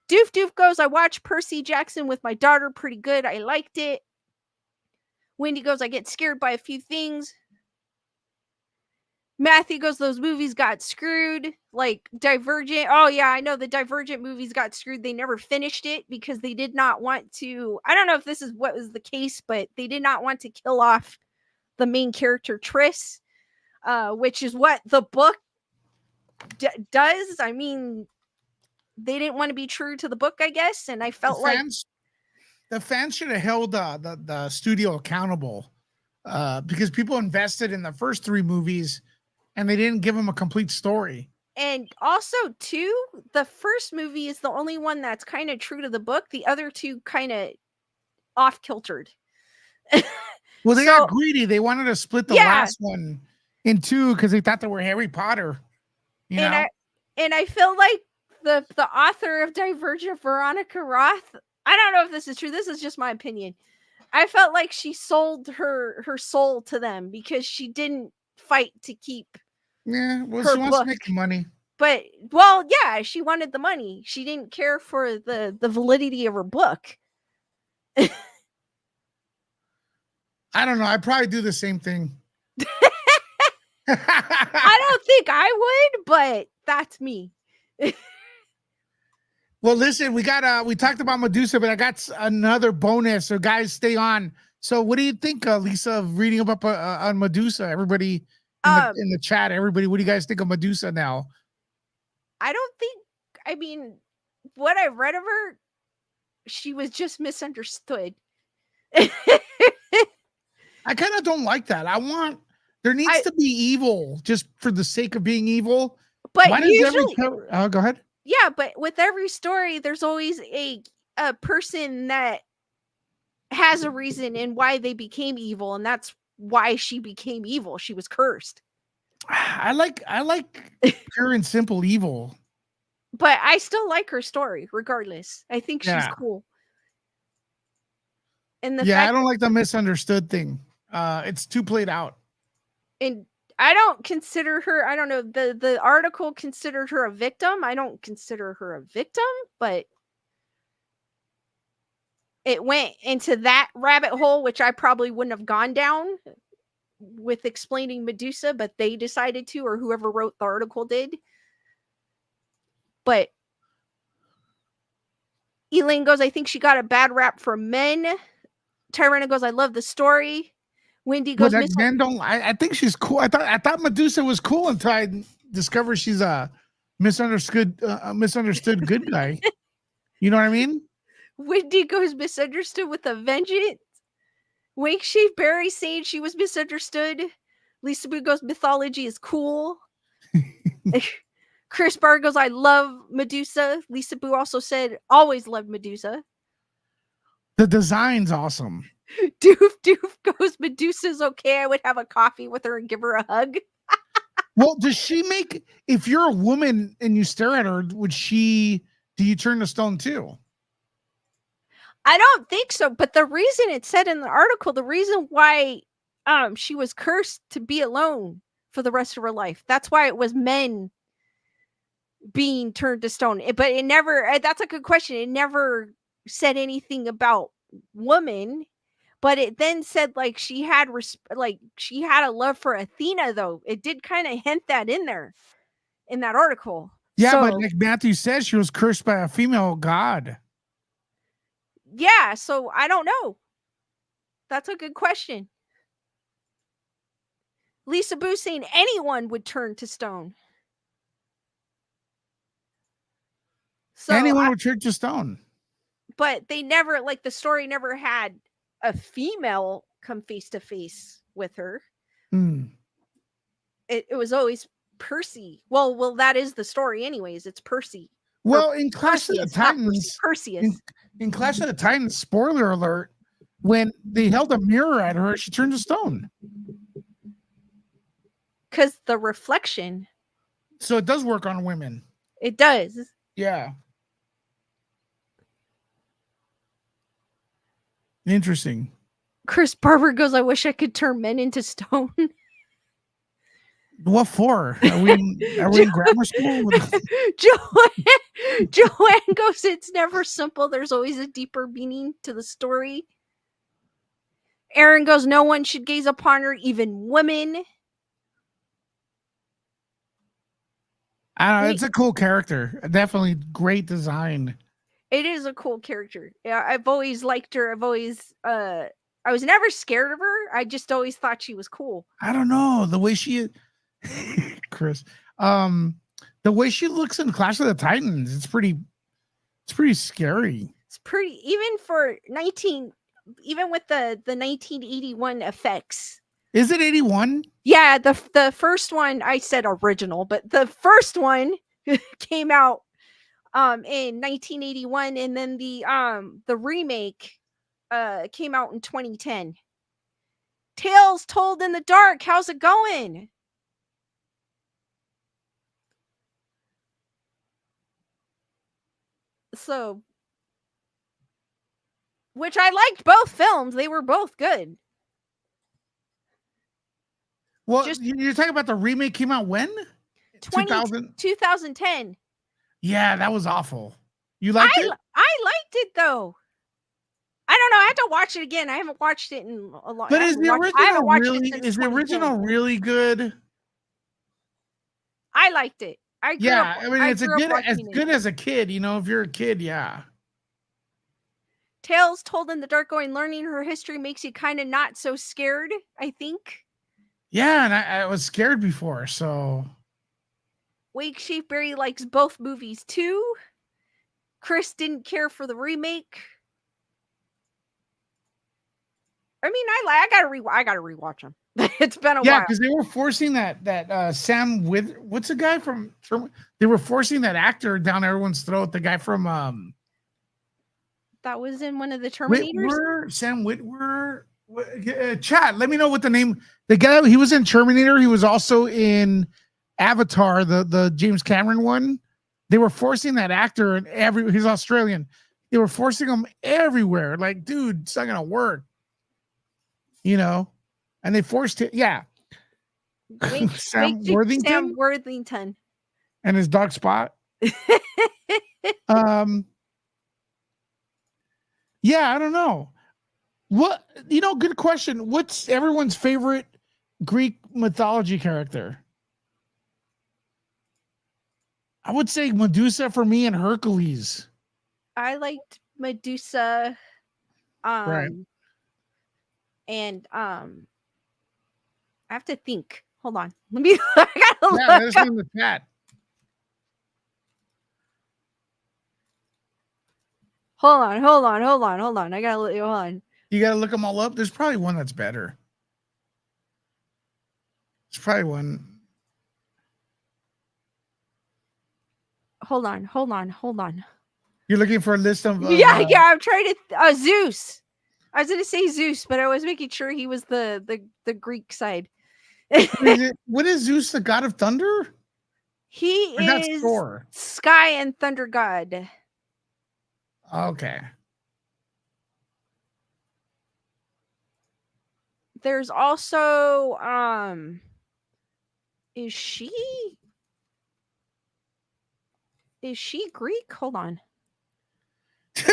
Doof goes, I watched Percy Jackson with my daughter. Pretty good. I liked it. Wendy goes, I get scared by a few things. Matthew goes, those movies got screwed. Like Divergent. Oh, yeah, I know the Divergent movies got screwed. They never finished it because they did not want to. I don't know if this is what was the case, but they did not want to kill off the main character, Triss, which is what the book does. I mean, they didn't want to be true to the book, I guess, and I felt the fans should have held the studio accountable because people invested in the first three movies and they didn't give them a complete story. And also, too, the first movie is the only one that's kind of true to the book. The other two kind of off-kiltered. Well, they got greedy. They wanted to split the last one in two because they thought they were Harry Potter. And I feel like the author of Divergent, Veronica Roth, I don't know if this is true. This is just my opinion. I felt like she sold her soul to them because she didn't fight to keep. Yeah, well, she wants to make money. But, well, yeah, she wanted the money. She didn't care for the validity of her book. I don't know. I'd probably do the same thing. I don't think I would, but that's me. Well, listen, we talked about Medusa, but I got another bonus. So, guys, stay on. So, what do you think, Lisa, of reading up on Medusa? Everybody in the chat, everybody, what do you guys think of Medusa now? I mean, what I read of her, she was just misunderstood. I kind of don't like that. There needs to be evil just for the sake of being evil. But usually, go ahead. Yeah, but with every story, there's always a person that has a reason and why they became evil, and that's why she became evil. She was cursed. I like pure and simple evil. But I still like her story, regardless. I think she's Yeah. cool. And the Yeah, I fact don't like the misunderstood thing. It's too played out. and I don't consider her, I don't know, the article considered her a victim. I don't consider her a victim, but it went into that rabbit hole, which I probably wouldn't have gone down with explaining Medusa, but they decided to, or whoever wrote the article did. But Elaine goes, I think she got a bad rap for men. Tyrena goes, I love the story. Wendy But goes, like, men don't. I think she's cool. I thought Medusa was cool until I discovered she's a misunderstood good guy. You know what I mean? Wendy goes, misunderstood with a vengeance. Wake Sheaf Barry saying she was misunderstood. Lisa Boo goes, mythology is cool. Chris Barr goes, I love Medusa. Lisa Boo also said, always loved Medusa. The design's awesome. Doof goes, Medusa's okay. I would have a coffee with her and give her a hug. Well, does she make, if you're a woman and you stare at her, do you turn to stone too? I don't think so, but the reason it said in the article, the reason why she was cursed to be alone for the rest of her life, that's why it was men being turned to stone. But it never, that's a good question. It never said anything about woman, but it then said like she had she had a love for Athena, though. It did kind of hint that in there in that article. Yeah, but So like Matthew says, she was cursed by a female god. yeah, so I don't know. That's a good question. Lisa Boo saying anyone would turn to stone. So, Anyone would turn to stone. but they never, like, the story never had a female come face to face with her. Hmm. It was always Percy. Well, that is the story, anyways. It's Percy. Well, in Clash of the Perseus, not Percy, Titans, Perseus. in Clash of the Titans, spoiler alert, when they held a mirror at her, she turned to stone. Because the reflection. So it does work on women. It does. Yeah. Interesting. Chris Barber goes, I wish I could turn men into stone. What for? Are we in grammar school? Joanne goes, it's never simple. There's always a deeper meaning to the story. Aaron goes, no one should gaze upon her, even women. I don't know, it's a cool character. Definitely great design. It is a cool character. Yeah, I've always liked her. I was never scared of her. I just always thought she was cool. I don't know the way she, Chris, the way she looks in Clash of the Titans. It's pretty scary. It's pretty, even with the 1981 effects. Is it 81? Yeah, the first one, I said original, but the first one came out in 1981, and then the remake came out in 2010. Tales Told in the Dark, how's it going? So, which I liked both films. They were both good. Well, you're talking about the remake came out when? 2010. Yeah, that was awful. You liked it? I liked it though. I don't know. I have to watch it again. I haven't watched it in a long. But is the original really good? I liked it. I mean, it's as good as a kid. You know, if you're a kid, yeah. Tales Told in the Dark, learning her history makes you kind of not so scared, I think. Yeah, and I was scared before, so. Wake Sheepberry likes both movies too. Chris didn't care for the remake. I mean, I gotta rewatch them. It's been a Yeah, while. because they were forcing that Sam with what's the guy from they were forcing that actor down everyone's throat. The guy from That was in one of the Terminators. Sam Witwer. Chat. Let me know what the name. The guy he was in Terminator. He was also in Avatar, the James Cameron one. They were forcing that actor and he's Australian. They were forcing him everywhere. Like, dude, it's not gonna work. You know, and they forced it. Yeah, Sam Worthington Worthington. and his dog Spot. Yeah, I don't know. What good question. What's everyone's favorite Greek mythology character? I would say Medusa for me and Hercules. I liked Medusa. Right. And I have to think. Hold on. Let me I gotta Yeah, look let us know in the chat. Hold on. I gotta hold on. You gotta look them all up. There's probably one that's better. There's probably one. Hold on. You're looking for a list of yeah. I'm trying to Zeus. I was gonna say Zeus, but I was making sure he was the Greek side. What is Zeus, the god of thunder? He is Thor. Sky and thunder god. Okay. There's also is she Greek? Hold on.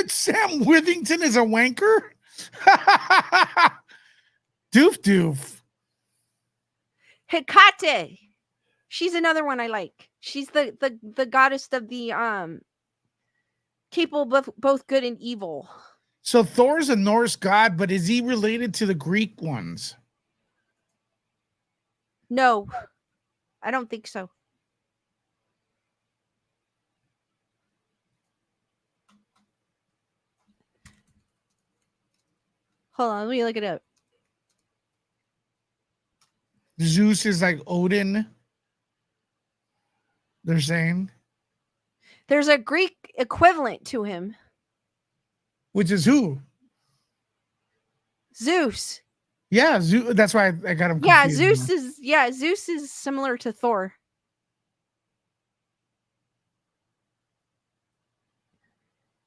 Sam Worthington is a wanker? Doof. Hecate. She's another one I like. She's the goddess of the capable of both good and evil. So Thor's a Norse god, but is he related to the Greek ones? No, I don't think so. Hold on, let me look it up. Zeus is like Odin. They're saying. There's a Greek equivalent to him. Which is who? Zeus. Yeah, Zeus. That's why I got him confused. Zeus is similar to Thor.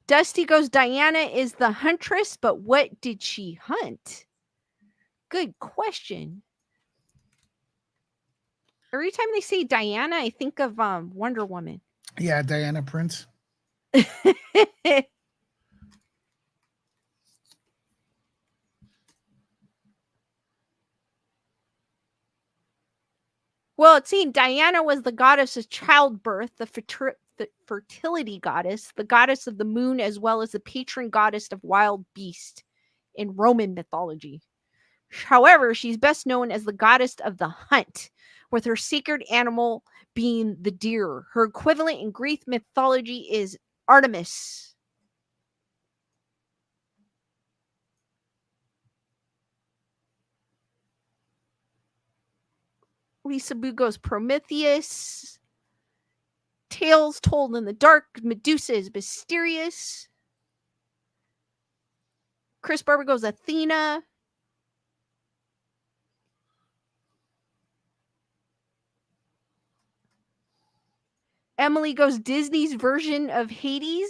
Dusty goes, Diana is the huntress, but what did she hunt? Good question. Every time they say Diana, I think of Wonder Woman. Yeah, Diana Prince. Well, it seemed Diana was the goddess of childbirth, the fertility goddess, the goddess of the moon, as well as the patron goddess of wild beasts in Roman mythology. However, she's best known as the goddess of the hunt, with her sacred animal being the deer. Her equivalent in Greek mythology is Artemis. Lisa Bugo's Prometheus. Tales told in the dark. Medusa is mysterious. Chris Barber goes Athena. Emily goes Disney's version of Hades.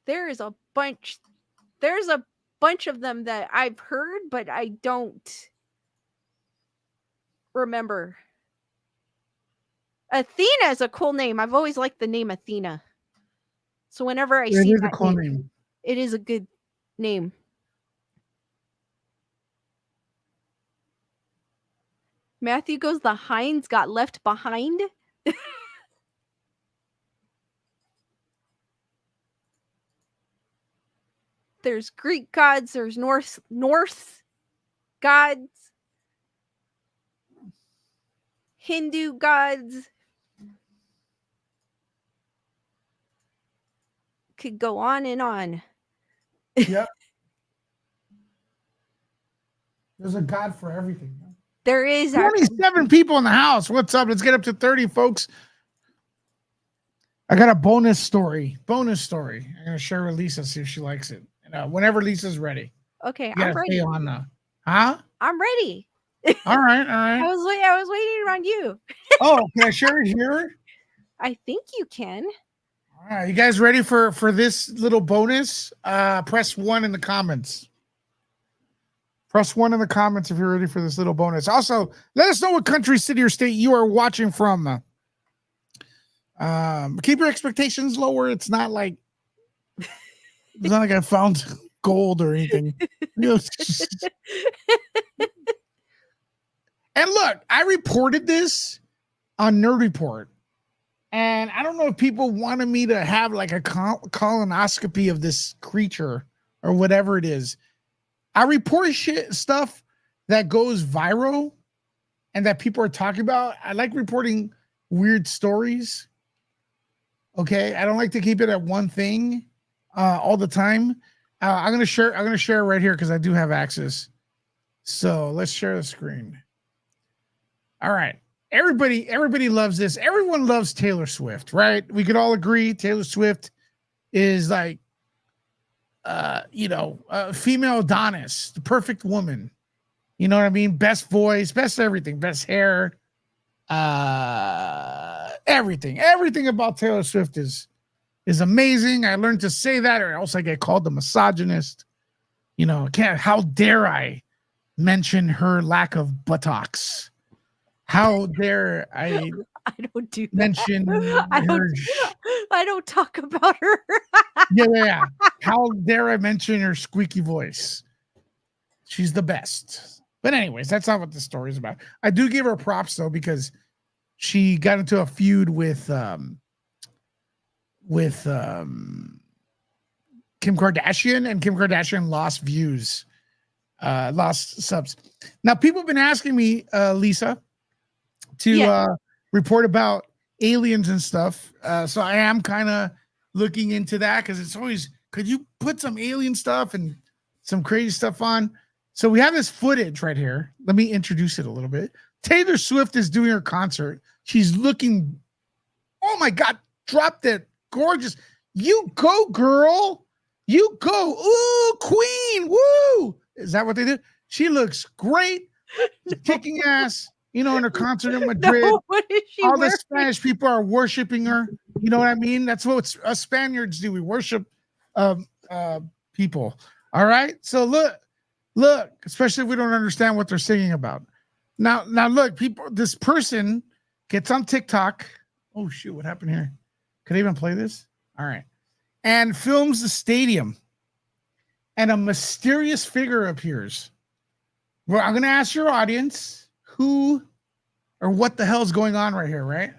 There's a bunch of them that I've heard, but I don't remember. Athena is a cool name. I've always liked the name Athena. So whenever I see that cool name, it is a good name. Matthew goes, the hinds got left behind. There's Greek gods, there's Norse gods, Hindu gods. Could go on and on. Yep. There's a God for everything. There is actually 27 people in the house. What's up? Let's get up to 30, folks. I got a bonus story. I'm going to share with Lisa, see if she likes it. Whenever Lisa's ready. okay. You I'm gotta ready. stay on the. Huh? I'm ready. All right. I was waiting around you. Oh, can I share it here? I think you can. All right, you guys ready for this little bonus? Press 1 in the comments. Press 1 in the comments if you're ready for this little bonus. Also, let us know what country, city, or state you are watching from. Keep your expectations lower. It's not like I found gold or anything. And look, I reported this on Nerd Report. And I don't know if people wanted me to have like a colonoscopy of this creature or whatever it is. I report stuff that goes viral and that people are talking about. I like reporting weird stories. Okay, I don't like to keep it at one thing all the time. I'm gonna share right here because I do have access. So let's share the screen. All right. Everybody loves this. Everyone loves Taylor Swift, right? We could all agree Taylor Swift is like, female Adonis, the perfect woman. You know what I mean? Best voice, best everything, best hair, everything about Taylor Swift is amazing. I learned to say that, or else I get called the misogynist. How dare I mention her lack of buttocks? How dare I don't do that. mention I don't talk about her. Yeah. How dare I mention her squeaky voice? She's the best. But anyways, that's not what the story is about. I do give her props though, because she got into a feud with Kim Kardashian, and Kim Kardashian lost views, lost subs. Now, people have been asking me, Lisa, to report about aliens and stuff. So I am kind of looking into that, because it's always, could you put some alien stuff and some crazy stuff on? So we have this footage right here. Let me introduce it a little bit. Taylor Swift is doing her concert. She's looking, oh my God, drop that gorgeous. You go, girl. You go. Ooh, queen. Woo. Is that what they do? She looks great. Kicking ass. In her concert in Madrid. No, what is she all wearing? the Spanish people are worshiping her. You know what I mean? That's what us Spaniards do. We worship people. All right. So look, especially if we don't understand what they're singing about. Now look, people, this person gets on TikTok. Oh shoot, what happened here? Could I even play this? All right. And films the stadium. And a mysterious figure appears. Well, I'm gonna ask your audience who or what the hell is going on right here, right?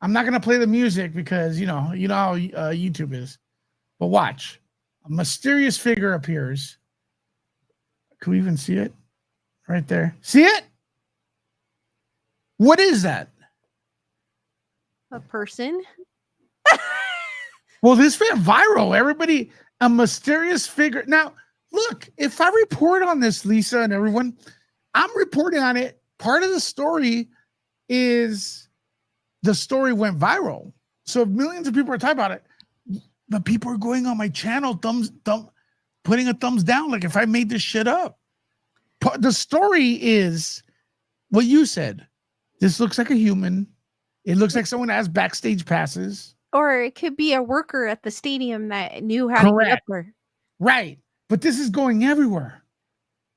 I'm not gonna play the music because you know how YouTube is. But watch. A mysterious figure appears. Can we even see it? Right there. See it? What is that? A person. Well, this went viral. Everybody, a mysterious figure. Now, look, if I report on this, Lisa and everyone, I'm reporting on it. Part of the story is the story went viral. So millions of people are talking about it. But people are going on my channel, putting a thumbs down. Like if I made this shit up. The story is what you said. This looks like a human. It looks like someone has backstage passes. Or it could be a worker at the stadium that knew how to get up there. Right. But this is going everywhere.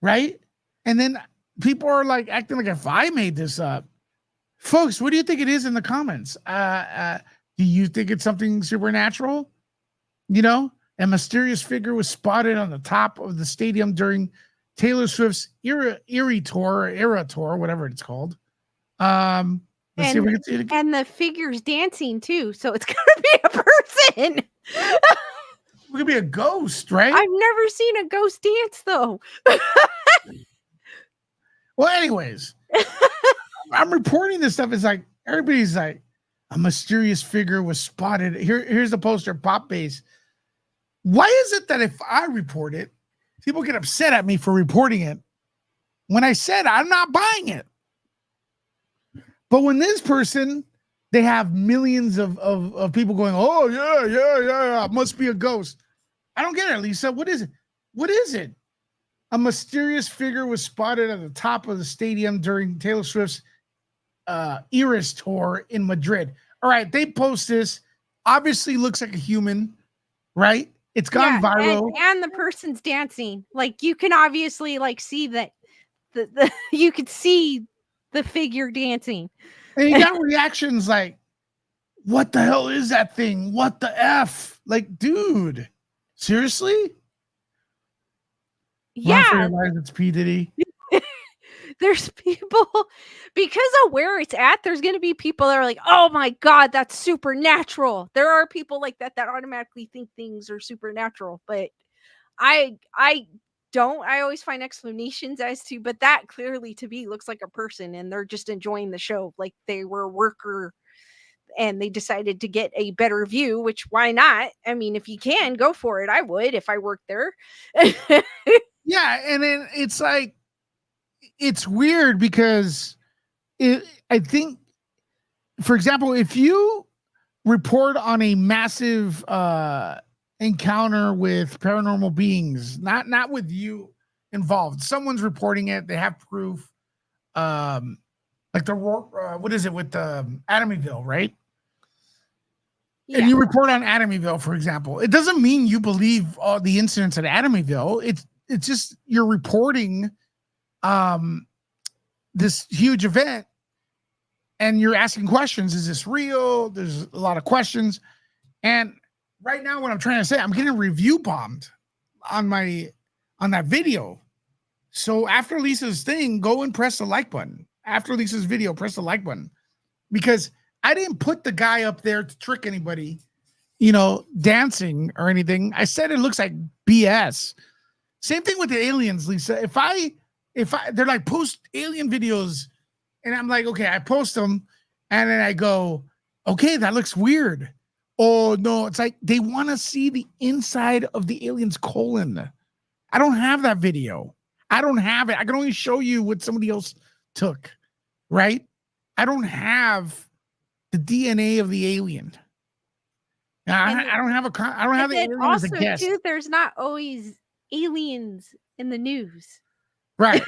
Right? And then people are like acting like if I made this up. Folks, what do you think it is in the comments? Do you think it's something supernatural? A mysterious figure was spotted on the top of the stadium during Taylor Swift's era tour, whatever it's called. Let's see if we can see it again. And the figure's dancing too, so it's gonna be a person. It could be a ghost, right? I've never seen a ghost dance though. Well, anyways, I'm reporting this stuff. It's like everybody's like, A mysterious figure was spotted. Here's the poster, Pop Base. Why is it that if I report it, people get upset at me for reporting it when I said I'm not buying it? But when this person, they have millions of people going, oh, yeah, must be a ghost. I don't get it, Lisa. What is it? What is it? A mysterious figure was spotted at the top of the stadium during Taylor Swift's Eras tour in Madrid. All right, they post this. Obviously looks like a human, right? It's gone viral. And the person's dancing. Like you can obviously like see that the you could see the figure dancing. And you got reactions like, what the hell is that thing? What the F? Like, dude, seriously? Yeah. Run for your life, it's P. Diddy. There's people, because of where it's at, there's going to be people that are like, oh my God, that's supernatural. There are people like that automatically think things are supernatural. But I don't. I always find explanations as to, but that clearly to me looks like a person and they're just enjoying the show. Like they were a worker and they decided to get a better view, which why not? I mean, if you can, go for it. I would if I worked there. Yeah, and then it's like, it's weird because I think, for example, if you report on a massive encounter with paranormal beings, not with you involved, someone's reporting it, they have proof, like the what is it with Amityville, right? Yeah. And you report on Amityville, for example, it doesn't mean you believe all the incidents at Amityville. It's just you're reporting this huge event and you're asking questions. Is this real? There's a lot of questions. And right now, what I'm trying to say, I'm getting review bombed on that video. So after Lisa's thing, go and press the like button. After Lisa's video, press the like button, because I didn't put the guy up there to trick anybody, dancing or anything. I said it looks like BS. Same thing with the aliens, Lisa. If they're like, post alien videos, and I'm like, okay, I post them, and then I go, okay, that looks weird. Oh no, it's like they want to see the inside of the alien's colon. I don't have that video. I don't have it. I can only show you what somebody else took, right? I don't have the DNA of the alien. I don't have the alien as a guest. Too, there's not always aliens in the news. Right.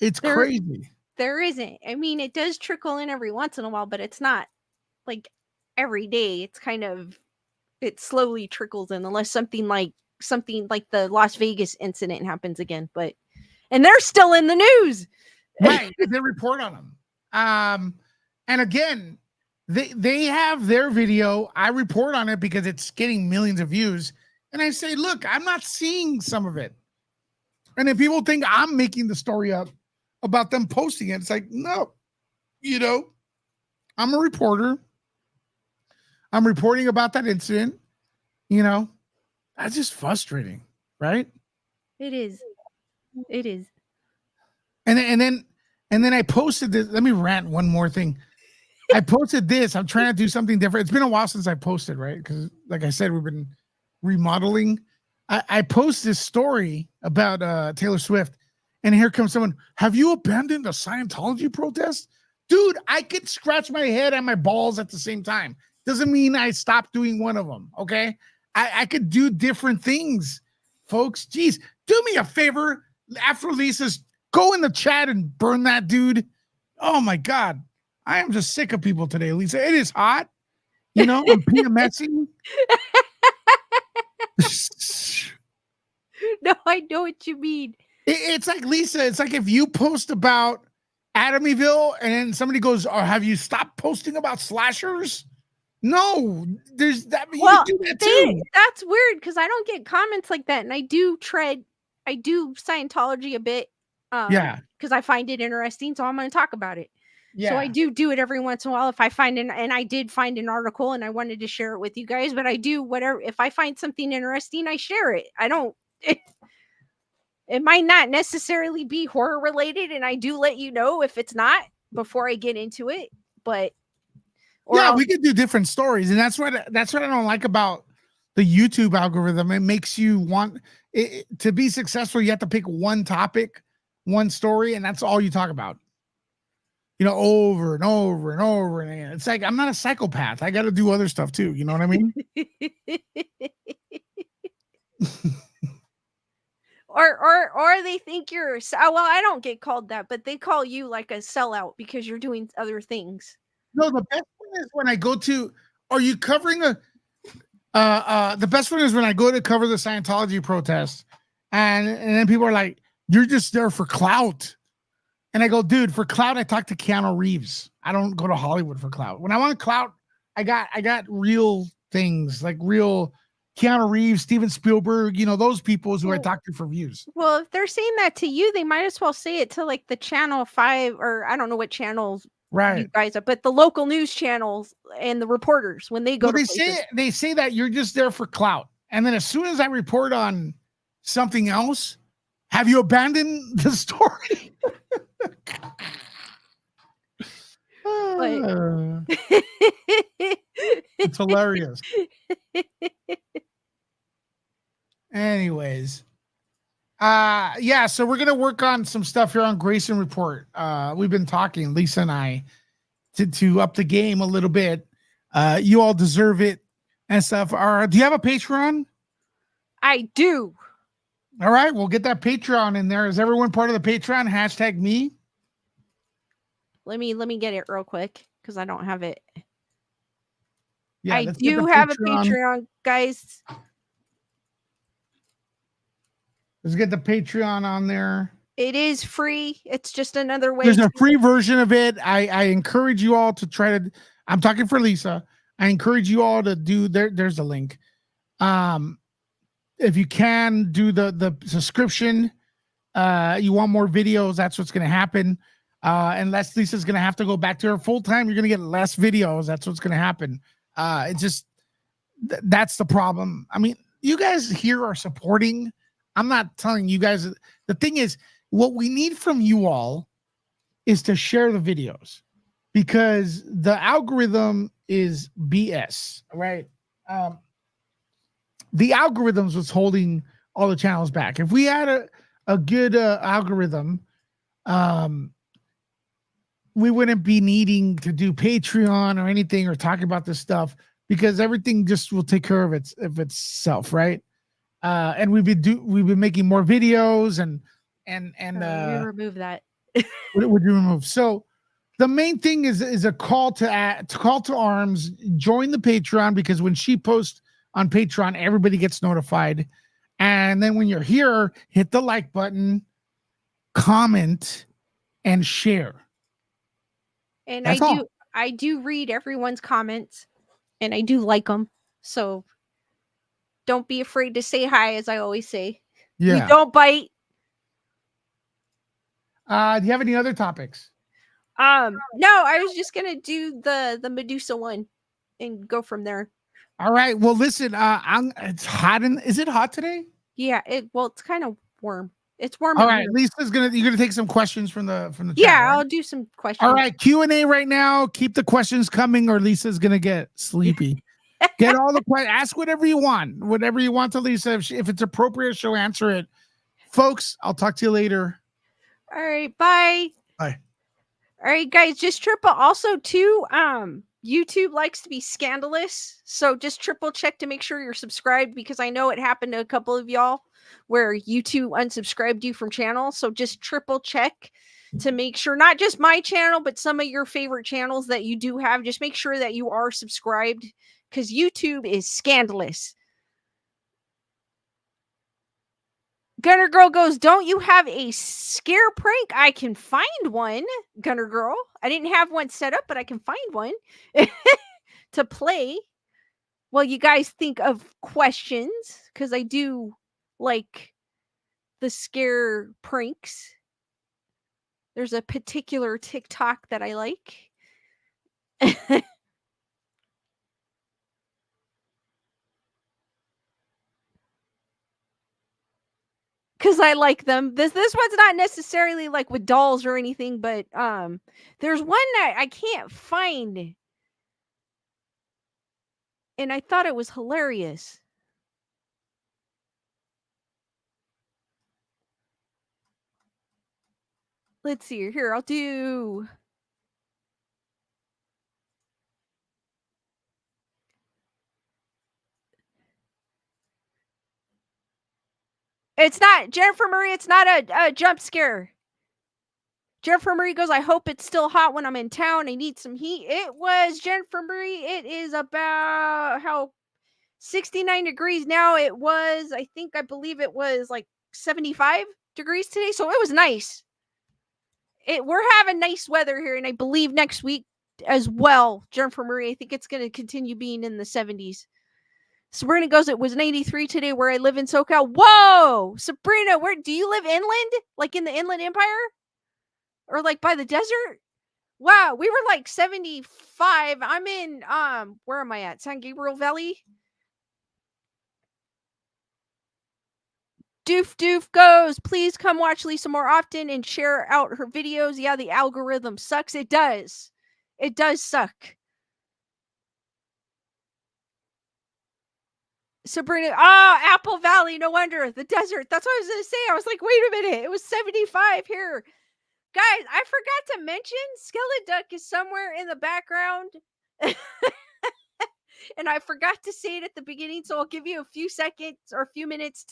It's crazy. There isn't. I mean, it does trickle in every once in a while, but it's not like every day. It's it slowly trickles in, unless something like the Las Vegas incident happens again. And they're still in the news. Right. They report on them. And again, they have their video. I report on it because it's getting millions of views. And I say, look, I'm not seeing some of it. And if people think I'm making the story up about them posting it, it's like, no, I'm a reporter. I'm reporting about that incident. That's just frustrating, right? It is. It is. And then I posted this. Let me rant one more thing. I posted this. I'm trying to do something different. It's been a while since I posted, right? Because like I said, we've been remodeling. I post this story about Taylor Swift, and here comes someone. Have you abandoned the Scientology protest? Dude, I could scratch my head and my balls at the same time. Doesn't mean I stopped doing one of them, okay? I could do different things, folks. Jeez, do me a favor. After Lisa's, go in the chat and burn that dude. Oh, my God. I am just sick of people today, Lisa. It is hot. I'm PMSing. No, I know what you mean. It's like, Lisa, it's like if you post about Amityville and then somebody goes, oh, have you stopped posting about slashers? No, there's that. Well, you can do that too. That's weird because I don't get comments like that. And I do Scientology a bit. Because I find it interesting. So I'm going to talk about it. Yeah. So I do it every once in a while. If I find and I did find an article and I wanted to share it with you guys, but I do whatever. If I find something interesting, I share it. I don't. It might not necessarily be horror related, and I do let you know if it's not before I get into it. But Or Yeah, we could do different stories, and that's what I don't like about the YouTube algorithm. It makes you want to be successful. You have to pick one topic, one story, and that's all you talk about. Over and over and over and again. It's like I'm not a psychopath. I got to do other stuff too. You know what I mean? or they think you're well, I don't get called that, but they call you like a sellout because you're doing other things. No, the best one is when I go to. Are you covering a? The best one is when I go to cover the Scientology protest, and then people are like, "You're just there for clout," and I go, "Dude, for clout, I talk to Keanu Reeves. I don't go to Hollywood for clout. When I want clout, I got real things like real Keanu Reeves, Steven Spielberg. Those people who I talk to for views." Well, if they're saying that to you, they might as well say it to like the Channel 5 or I don't know what channels you guys are, but the local news channels and the reporters when they go to places. They say that you're just there for clout. And then as soon as I report on something else, have you abandoned the story? It's hilarious. Anyways. Yeah, so we're gonna work on some stuff here on Grayson Report. We've been talking, Lisa and I, to up the game a little bit. You all deserve it and stuff. Do you have a Patreon? I do. All right, we'll get that Patreon in there. Is everyone part of the Patreon? # me. Let me get it real quick because I don't have it. Yeah, I do have a Patreon, guys. Let's get the Patreon on there. It is free. It's just another way. There's a free version of it. I encourage you all to try to. I'm talking for Lisa. I encourage you all to do. There's a link. If you can do the subscription, you want more videos. That's what's going to happen. Unless Lisa's going to have to go back to her full time, you're going to get less videos. That's what's going to happen. It just that's the problem. I mean, you guys here are supporting. I'm not telling you guys. The thing is, what we need from you all is to share the videos because the algorithm is BS, right? The algorithms was holding all the channels back. If we had a good algorithm, we wouldn't be needing to do Patreon or anything or talk about this stuff because everything just will take care of itself, right? And we've been making more videos and we remove that. what would you remove? So the main thing is a call to arms. Join the Patreon because when she posts on Patreon, everybody gets notified. And then when you're here, hit the like button, comment, and share. And that's I do read everyone's comments, and I do like them. So don't be afraid to say hi, as I always say. Yeah. We don't bite. Do you have any other topics? No, I was just gonna do the Medusa one and go from there. All right. Well, listen, it's hot is it hot today? Yeah, it's kind of warm. It's warm. All right, Lisa's you're gonna take some questions from the chat. Yeah, right? I'll do some questions. All right, Q&A right now. Keep the questions coming, or Lisa's gonna get sleepy. Get all the questions. Ask whatever you want to Lisa. If it's appropriate, she'll answer it. Folks, I'll talk to you later. All right, bye. Bye. All right, guys, just triple. Also, too, YouTube likes to be scandalous, so just triple check to make sure you're subscribed because I know it happened to a couple of y'all where YouTube unsubscribed you from channels. So just triple check to make sure, not just my channel, but some of your favorite channels that you do have. Just make sure that you are subscribed because YouTube is scandalous. Gunner Girl goes, don't you have a scare prank? I can find one, Gunner Girl. I didn't have one set up, but I can find one to play. Well, you guys think of questions because I do like the scare pranks. There's a particular TikTok that I like. Because I like them. This one's not necessarily like with dolls or anything, but there's one that I can't find and I thought it was hilarious. Let's see here. I'll do. It's not Jennifer Marie. It's not a jump scare. Jennifer Marie goes, I hope it's still hot when I'm in town. I need some heat. It was Jennifer Marie. It is about 69 degrees now. It was, I believe it was like 75 degrees today. So it was nice. We're having nice weather here, and I believe next week as well, Jennifer Marie. I think it's going to continue being in the 70s. Sabrina goes, it was 93 today where I live in SoCal. Whoa! Sabrina, where do you live inland? Like in the Inland Empire? Or like by the desert? Wow, we were like 75. I'm in where am I at? San Gabriel Valley. Doof goes, please come watch Lisa more often and share out her videos. Yeah, the algorithm sucks. It does. It does suck. Sabrina, Apple Valley, no wonder. The desert. That's what I was going to say. I was like, wait a minute. It was 75 here. Guys, I forgot to mention Skeleton Duck is somewhere in the background. And I forgot to say it at the beginning, so I'll give you a few seconds or a few minutes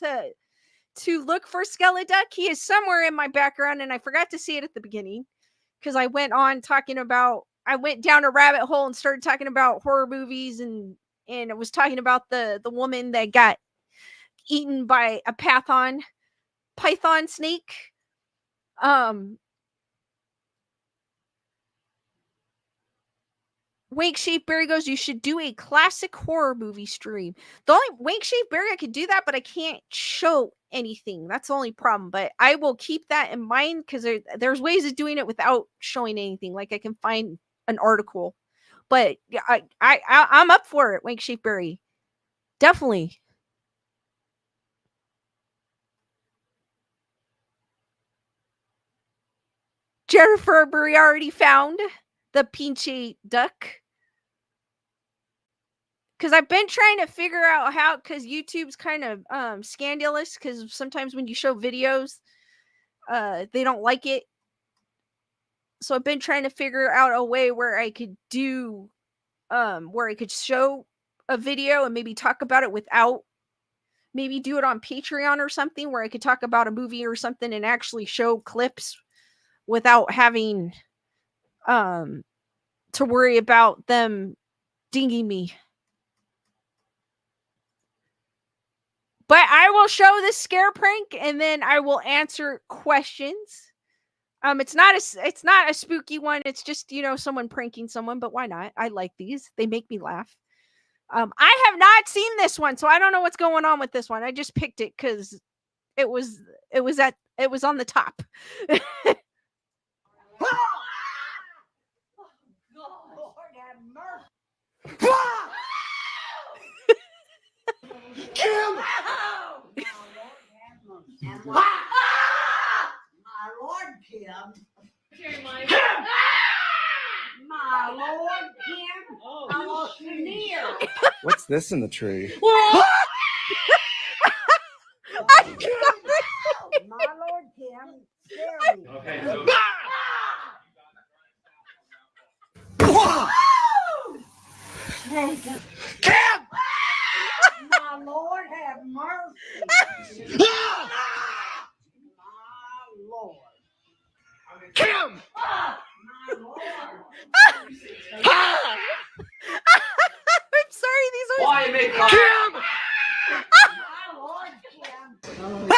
to look for Skeleton Duck. He is somewhere in my background, and I forgot to say it at the beginning because I went down a rabbit hole and started talking about horror movies, and I was talking about the woman that got eaten by a python snake. Wake Shape Berry goes, you should do a classic horror movie stream. The only Wake Shape Berry, I could do that, but I can't show anything. That's the only problem. But I will keep that in mind because there's ways of doing it without showing anything. Like I can find an article. But I'm up for it, Wake Shape Berry. Definitely. Jennifer Berry already found the pinche duck. Because I've been trying to figure out how, because YouTube's kind of scandalous, because sometimes when you show videos, they don't like it. So I've been trying to figure out a way where I could do, where I could show a video and maybe talk about it without, maybe do it on Patreon or something, where I could talk about a movie or something and actually show clips without having to worry about them dinging me. But I will show this scare prank and then I will answer questions. It's not a spooky one. It's just, someone pranking someone, but why not? I like these. They make me laugh. I have not seen this one, so I don't know what's going on with this one. I just picked it because it was on the top. Kim! My Lord, Kim. My Lord, Kim. I lost your near. What's this in the tree? My Lord, Kim. Okay, so Kim! My Lord, have mercy. My Lord. Kim! My Lord. I'm sorry, these are. why make Kim! My Lord, Kim. My Lord,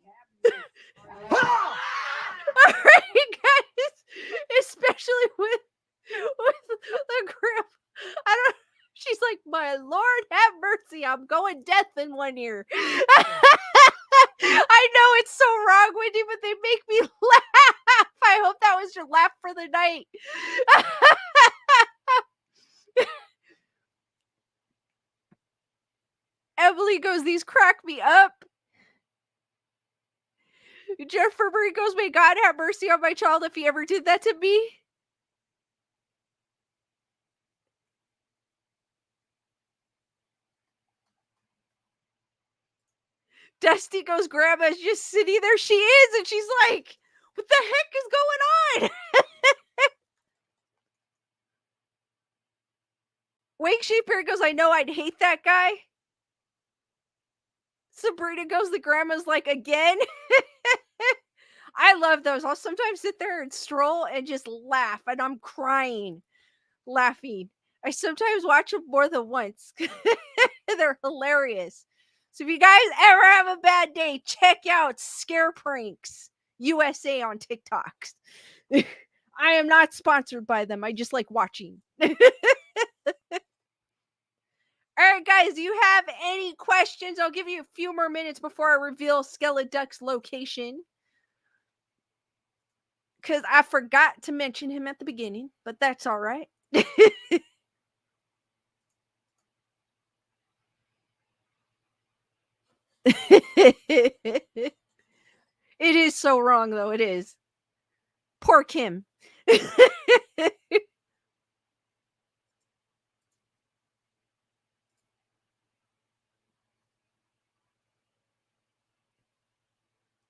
have mercy. All right, guys, especially with the grip. I don't. She's like, my Lord, have mercy. I'm going deaf in one ear. I know it's so wrong, Wendy, but they make me laugh. I hope that was your laugh for the night. Emily goes, these crack me up. Jennifer Marie goes, may God have mercy on my child if he ever did that to me. Dusty goes, Grandma's just sitting there. She is. And she's like, what the heck is going on? Wake Shaper goes, I know I'd hate that guy. Sabrina goes, the grandma's like, again? I love those. I'll sometimes sit there and stroll and just laugh, and I'm crying, laughing. I sometimes watch them more than once. They're hilarious. So if you guys ever have a bad day, check out Scare Pranks USA on TikTok. I am not sponsored by them. I just like watching. All right, guys, do you have any questions? I'll give you a few more minutes before I reveal Skeleduck's location. Because I forgot to mention him at the beginning, but that's all right. It is so wrong, though. It is. Poor Kim.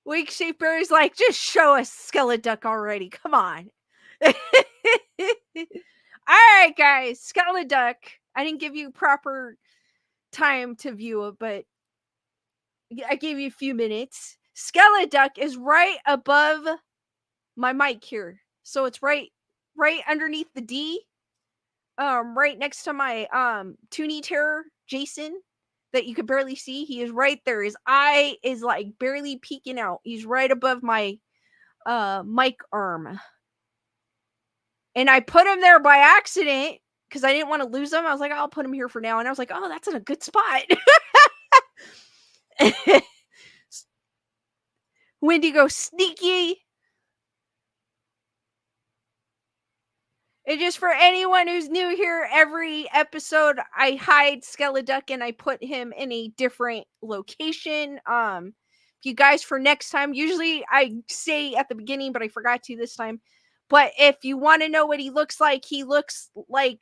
Wake Shaper is like, just show us Skeleduck already. Come on. All right, guys. Skeleduck. I didn't give you proper time to view it, but I gave you a few minutes. Skeleduck is right above my mic here. So it's right underneath the D. Right next to my Toonie Terror Jason that you could barely see. He is right there. His eye is like barely peeking out. He's right above my mic arm. And I put him there by accident because I didn't want to lose him. I was like, I'll put him here for now. And I was like, oh, that's in a good spot. Wendigo sneaky. And just for anyone who's new here, every episode I hide Skeleduck and I put him in a different location. If you guys for next time, usually I say at the beginning, but I forgot to this time. But if you want to know what he looks like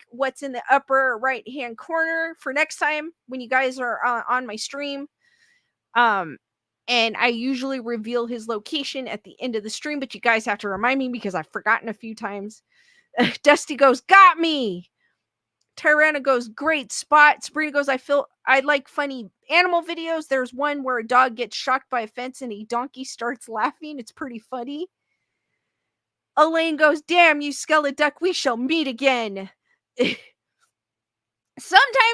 what's in the upper right hand corner for next time when you guys are on my stream. And I usually reveal his location at the end of the stream, but you guys have to remind me because I've forgotten a few times. Dusty goes, got me. Tyrana goes, great spot. Sabrina goes, I like funny animal videos. There's one where a dog gets shocked by a fence and a donkey starts laughing. It's pretty funny. Elaine goes, damn you, Skeleduck, we shall meet again. Sometimes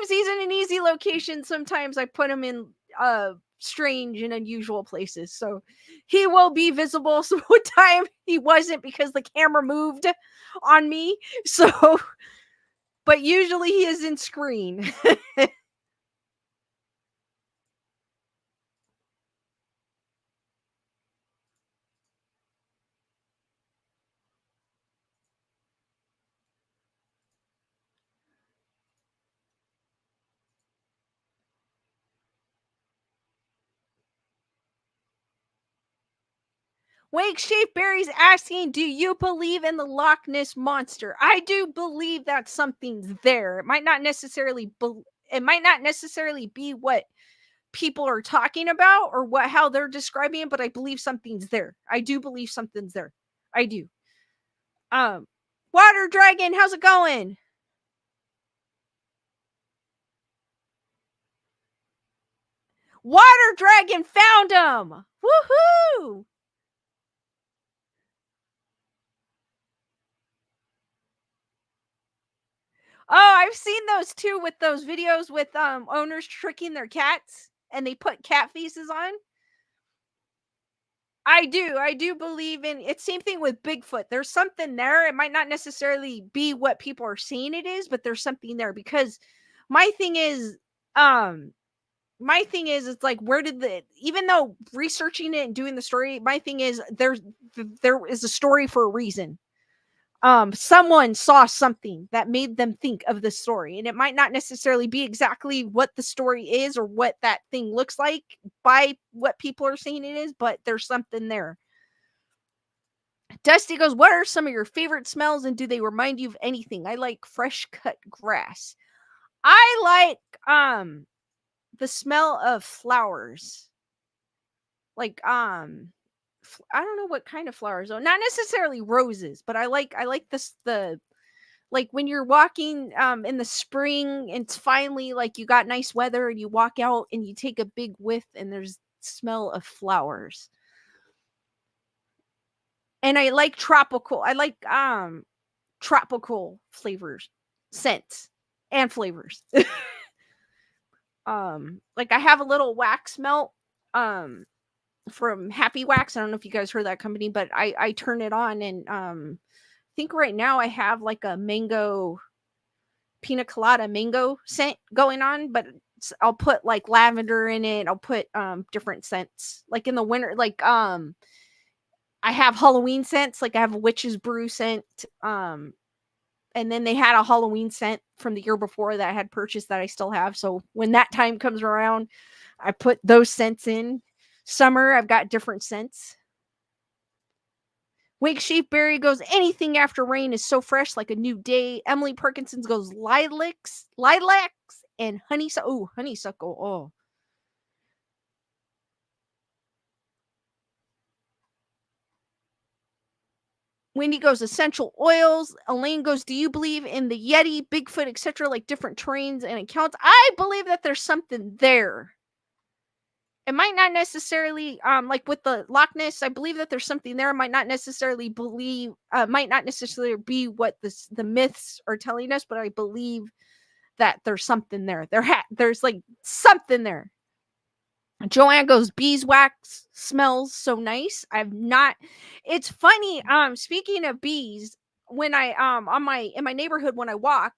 he's in an easy location. Sometimes I put him in strange and unusual places. So he will be visible. So one time he wasn't because the camera moved on me. So, but usually he is in screen. Wake Shapeberry's asking, do you believe in the Loch Ness Monster? I do believe that something's there. It might not necessarily be what people are talking about or how they're describing it, but I believe something's there. I do believe something's there. I do. Water Dragon, how's it going? Water Dragon found him! Woohoo! Oh, I've seen those too with those videos with owners tricking their cats and they put cat faces on. I do believe in it's same thing with Bigfoot. There's something there. It might not necessarily be what people are saying it is, but there's something there because my thing is it's like even though researching it and doing the story, my thing is there is a story for a reason. Someone saw something that made them think of the story, and it might not necessarily be exactly what the story is or what that thing looks like by what people are saying it is, but there's something there. Dusty goes, what are some of your favorite smells and do they remind you of anything? I like fresh cut grass. I like the smell of flowers. like I don't know what kind of flowers though. Not necessarily roses, but I like this the like when you're walking in the spring, it's finally like you got nice weather and you walk out and you take a big whiff and there's smell of flowers. And I like tropical. I like tropical flavors, scents, and flavors. Like I have a little wax melt from Happy Wax. I don't know if you guys heard that company, but I turn it on and I think right now I have like a mango pina colada mango scent going on, but I'll put like lavender in it. I'll put different scents. Like in the winter, like I have Halloween scents, like I have a witch's brew scent. And then they had a Halloween scent from the year before that I had purchased that I still have. So when that time comes around, I put those scents in. Summer, I've got different scents. Wake Sheepberry goes, anything after rain is so fresh, like a new day. Emily Perkinson's goes, lilacs, and honeysuckle. Oh. Wendy goes, essential oils. Elaine goes, do you believe in the Yeti, Bigfoot, etc., like different terrains and accounts? I believe that there's something there. It might not necessarily, like with the Loch Ness, I believe that there's something there. I might not necessarily might not necessarily be what the myths are telling us, but I believe that there's something there. There's like something there. Joanne goes, beeswax smells so nice. It's funny. Speaking of bees, when I in my neighborhood when I walk,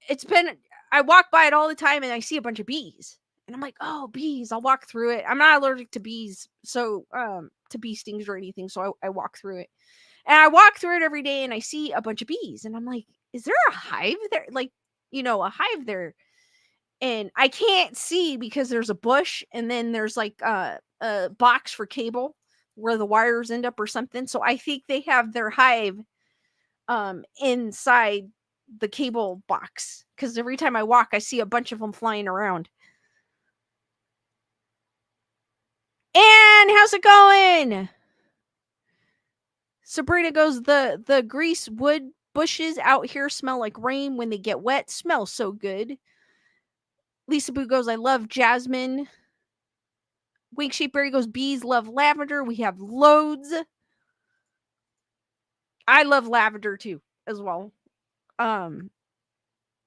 I walk by it all the time and I see a bunch of bees. And I'm like, oh, bees, I'll walk through it. I'm not allergic to bees, so to bee stings or anything. So I walk through it. And I walk through it every day and I see a bunch of bees. And I'm like, is there a hive there? Like, a hive there. And I can't see because there's a bush and then there's like a box for cable where the wires end up or something. So I think they have their hive inside the cable box because every time I walk, I see a bunch of them flying around. And how's it going? Sabrina goes, the grease wood bushes out here smell like rain when they get wet. Smells so good. Lisa Boo goes, I love jasmine. Wink Sheepberry goes, bees love lavender. We have loads. I love lavender too, as well.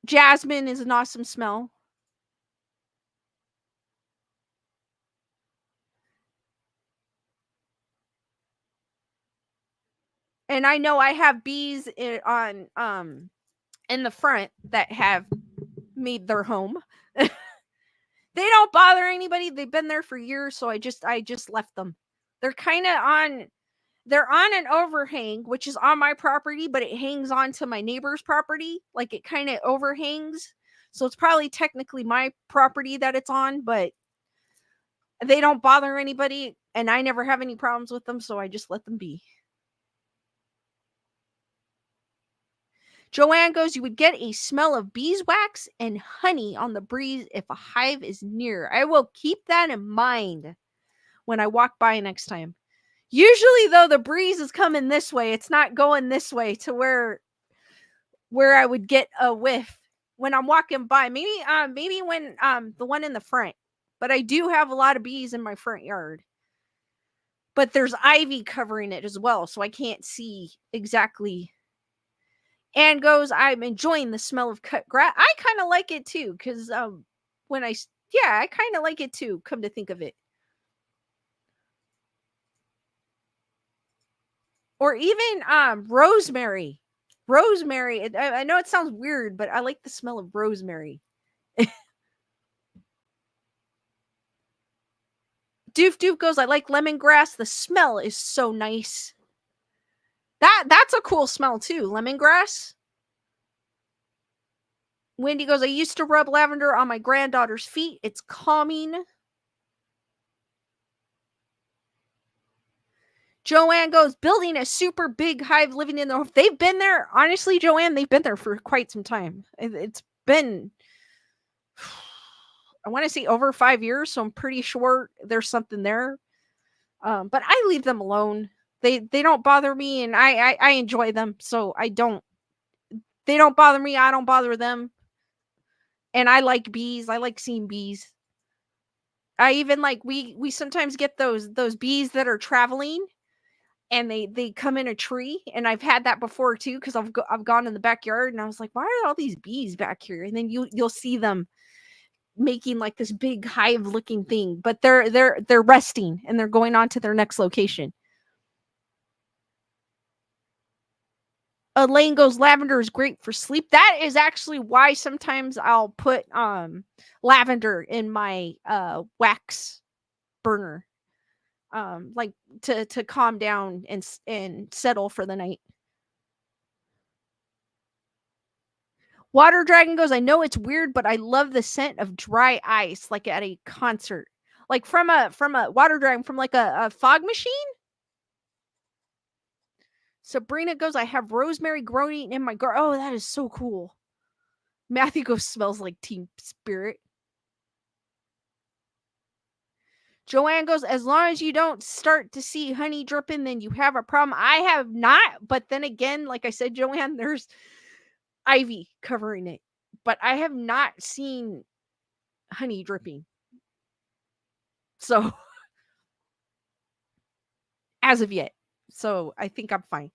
Jasmine is an awesome smell. And I know I have bees in the front that have made their home. They don't bother anybody. They've been there for years, so I just left them. They're on an overhang, which is on my property, but it hangs onto my neighbor's property. Like it kind of overhangs. So it's probably technically my property that it's on, but they don't bother anybody and I never have any problems with them, so I just let them be. Joanne goes, you would get a smell of beeswax and honey on the breeze if a hive is near. I will keep that in mind when I walk by next time. Usually, though, the breeze is coming this way. It's not going this way to where I would get a whiff when I'm walking by. Maybe when the one in the front. But I do have a lot of bees in my front yard. But there's ivy covering it as well, so I can't see exactly. Anne goes, I'm enjoying the smell of cut grass. I kind of like it too, because I kind of like it too, come to think of it. Or even rosemary. Rosemary, I know it sounds weird, but I like the smell of rosemary. Doof goes, I like lemongrass. The smell is so nice. That's a cool smell too, lemongrass. Wendy goes, I used to rub lavender on my granddaughter's feet. It's calming. Joanne goes, building a super big hive, living in the... They've been there. Honestly, Joanne, they've been there for quite some time. It's been I want to say over 5 years, so I'm pretty sure there's something there. But I leave them alone. They don't bother me, and I enjoy them, so I don't. They don't bother me. I don't bother them. And I like bees. I like seeing bees. I even like we sometimes get those bees that are traveling, and they come in a tree, and I've had that before too, because I've gone in the backyard, and I was like, why are all these bees back here? And then you'll see them making like this big hive looking thing, but they're resting, and they're going on to their next location. Elaine goes, lavender is great for sleep. That is actually why sometimes I'll put lavender in my wax burner, like to calm down and settle for the night. Water Dragon goes, I know it's weird, but I love the scent of dry ice, like at a concert, like from a Water Dragon, from like a fog machine. Sabrina goes, I have rosemary growing in my garden. Oh, that is so cool. Matthew goes, smells like Team Spirit. Joanne goes, as long as you don't start to see honey dripping, then you have a problem. I have not, but then again, like I said, Joanne, there's ivy covering it, but I have not seen honey dripping. So, as of yet. So, I think I'm fine.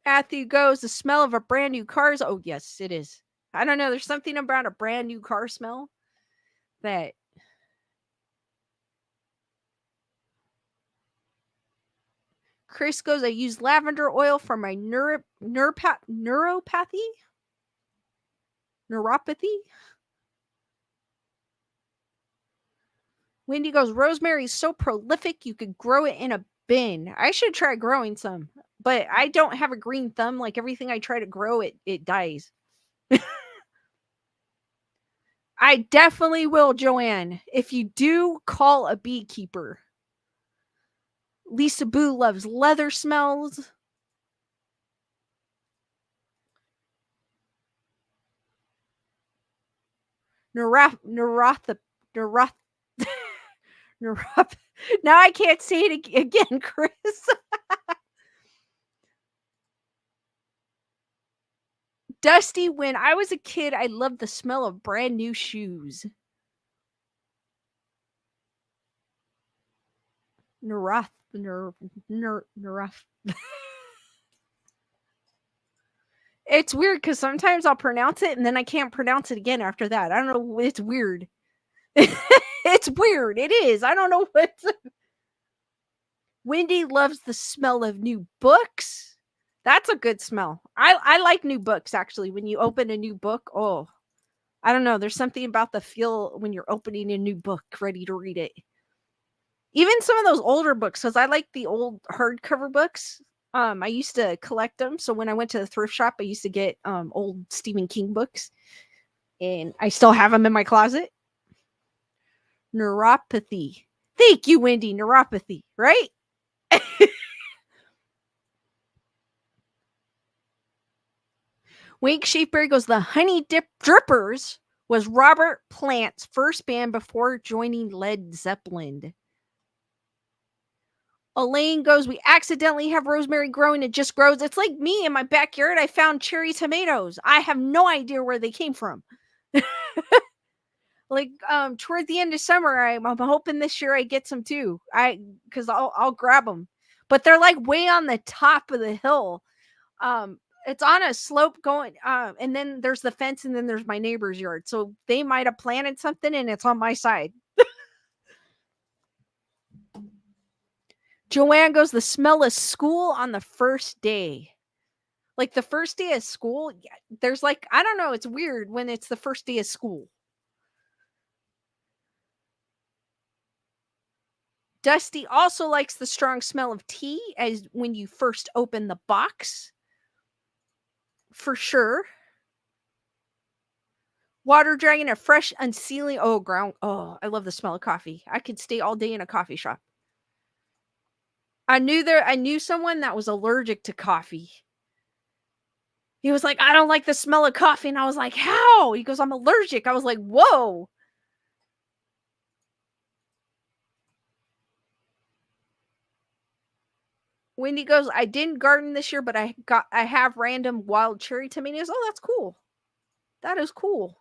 Matthew goes, the smell of a brand new car is, oh, yes, it is. I don't know. There's something about a brand new car smell that. Chris goes, I use lavender oil for my neuropathy. Wendy goes, rosemary is so prolific you could grow it in a bin. I should try growing some, but I don't have a green thumb. Like everything I try to grow, it dies. I definitely will, Joanne. If you do, call a beekeeper. Lisa Boo loves leather smells. Now I can't say it again, Chris. Dusty, when I was a kid, I loved the smell of brand new shoes. Narath. It's weird because sometimes I'll pronounce it and then I can't pronounce it again after that. I don't know. It's weird. It's weird. It is. I don't know what. Wendy loves the smell of new books. That's a good smell. I like new books, actually. When you open a new book, oh, I don't know. There's something about the feel when you're opening a new book, ready to read it. Even some of those older books, because I like the old hardcover books. I used to collect them. So when I went to the thrift shop, I used to get old Stephen King books. And I still have them in my closet. Neuropathy. Thank you, Wendy. Neuropathy, right? Wink Sheepberry goes, the Honey Dip Drippers was Robert Plant's first band before joining Led Zeppelin. Elaine goes, we accidentally have rosemary growing. It just grows. It's like me in my backyard. I found cherry tomatoes. I have no idea where they came from. Like toward the end of summer, I'm hoping this year I get some too. Because I'll grab them, but they're like way on the top of the hill. It's on a slope going, and then there's the fence, and then there's my neighbor's yard. So they might have planted something, and it's on my side. Joanne goes, the smell of school on the first day. Like the first day of school, there's like, I don't know, it's weird when it's the first day of school. Dusty also likes the strong smell of tea as when you first open the box. For sure. Water Dragon, a fresh unsealing. Oh, ground. Oh, I love the smell of coffee. I could stay all day in a coffee shop. I knew someone that was allergic to coffee. He was like, I don't like the smell of coffee. And I was like, how? He goes, I'm allergic. I was like, whoa. Wendy goes, I didn't garden this year, but I have random wild cherry tomatoes. Oh, that's cool. That is cool.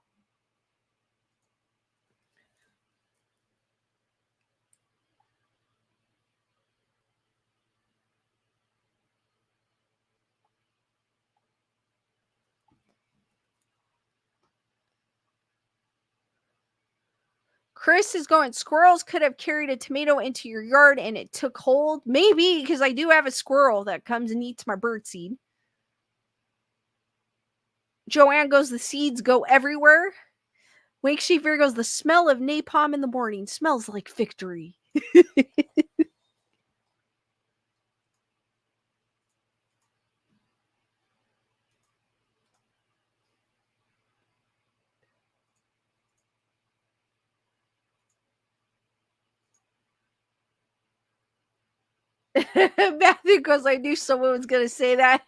Chris is going, squirrels could have carried a tomato into your yard and it took hold. Maybe, because I do have a squirrel that comes and eats my birdseed. Joanne goes, the seeds go everywhere. Wake Sheeper goes, the smell of napalm in the morning smells like victory. Matthew goes, I knew someone was going to say that.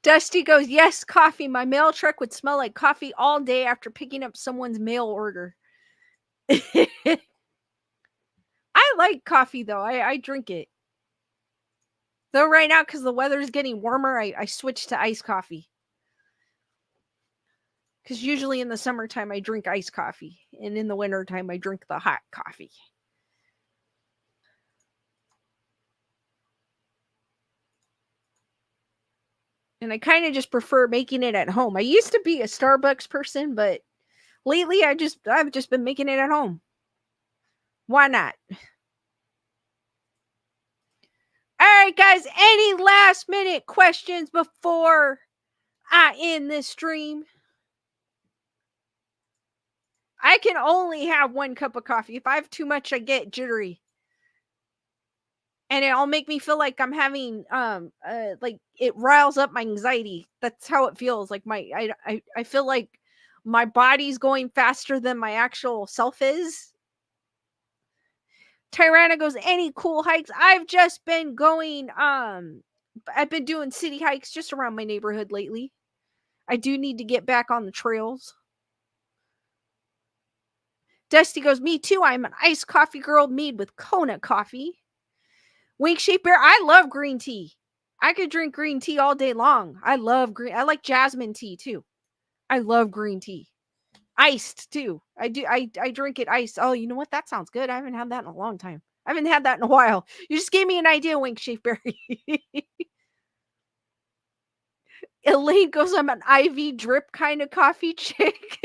Dusty goes, yes, coffee. My mail truck would smell like coffee all day after picking up someone's mail order. I like coffee, though. I drink it. Though right now, because the weather is getting warmer, I switched to iced coffee. Because usually in the summertime, I drink iced coffee. And in the wintertime, I drink the hot coffee. And I kind of just prefer making it at home. I used to be a Starbucks person, but lately I've just been making it at home. Why not? All right, guys, any last minute questions before I end this stream? I can only have one cup of coffee. If I have too much, I get jittery. And it'll make me feel like I'm having like it riles up my anxiety. That's how it feels. Like I feel like my body's going faster than my actual self is. Tyranna goes, any cool hikes? I've just been going I've been doing city hikes just around my neighborhood lately. I do need to get back on the trails. Dusty goes, me too. I'm an iced coffee girl made with Kona coffee. Wink Shape Bear, I love green tea. I could drink green tea all day long. I like jasmine tea too. I love green tea. Iced too. I drink it iced. Oh, you know what? That sounds good. I haven't had that in a long time. I haven't had that in a while. You just gave me an idea, Wink Shape Bear. Elaine goes, I'm an IV drip kind of coffee chick.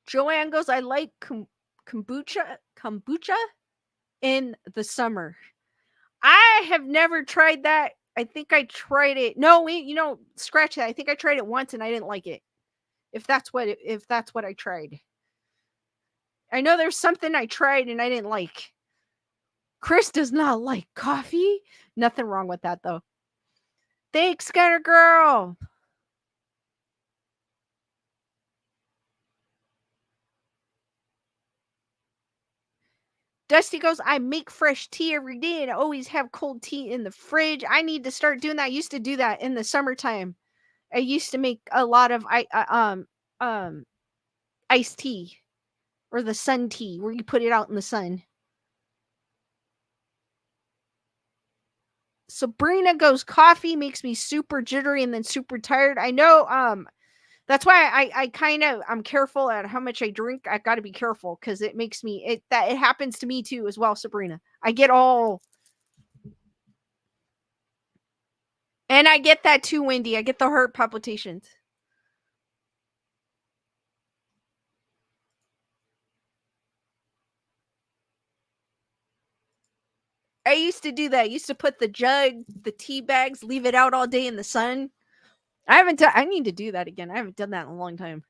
Joanne goes, I like kombucha in the summer. I have never tried that. I think I tried it. No, scratch that. I think I tried it once and I didn't like it. If that's what I tried. I know there's something I tried and I didn't like. Chris does not like coffee. Nothing wrong with that though. Thanks, Scanner Girl. Dusty goes, I make fresh tea every day and I always have cold tea in the fridge. I need to start doing that. I used to do that in the summertime. I used to make a lot of iced tea or the sun tea where you put it out in the sun. Sabrina goes, coffee makes me super jittery and then super tired. I know that's why I'm careful at how much I drink. I've got to be careful because it makes me it happens to me too as well, Sabrina. I get all And I get that too, Wendy. I get the heart palpitations. I used to do that. I used to put the jug, the tea bags, leave it out all day in the sun. I need to do that again. I haven't done that in a long time.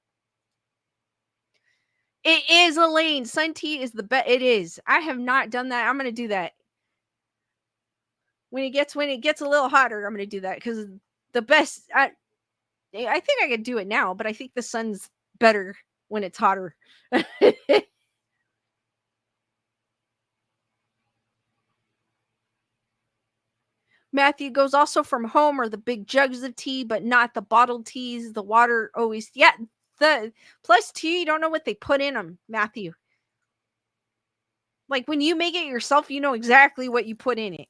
It is, Elaine. Sun tea is the best. It is. I have not done that. I'm gonna do that. When it gets a little hotter, I'm gonna do that because the best. I think I could do it now, but I think the sun's better when it's hotter. Matthew goes, also from home are the big jugs of tea, but not the bottled teas. The water always, yeah. The plus tea, you don't know what they put in them, Matthew. Like when you make it yourself, you know exactly what you put in it.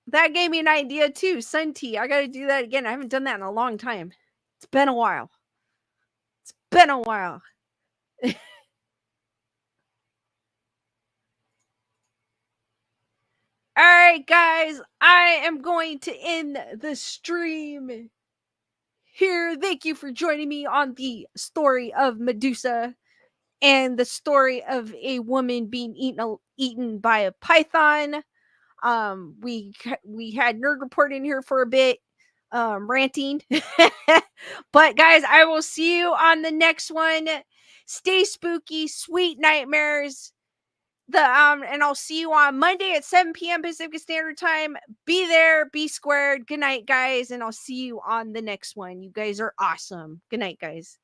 That gave me an idea too. Sun tea. I got to do that again. I haven't done that in a long time. It's been a while. It's been a while. All right, guys. I am going to end the stream here. Thank you for joining me on the story of Medusa and the story of a woman being eaten by a python. We had Nerd Report in here for a bit, ranting. But guys, I will see you on the next one. Stay spooky, sweet nightmares. And I'll see you on Monday at 7 p.m. Pacific Standard Time. Be there, be squared. Good night, guys, and I'll see you on the next one. You guys are awesome. Good night, guys.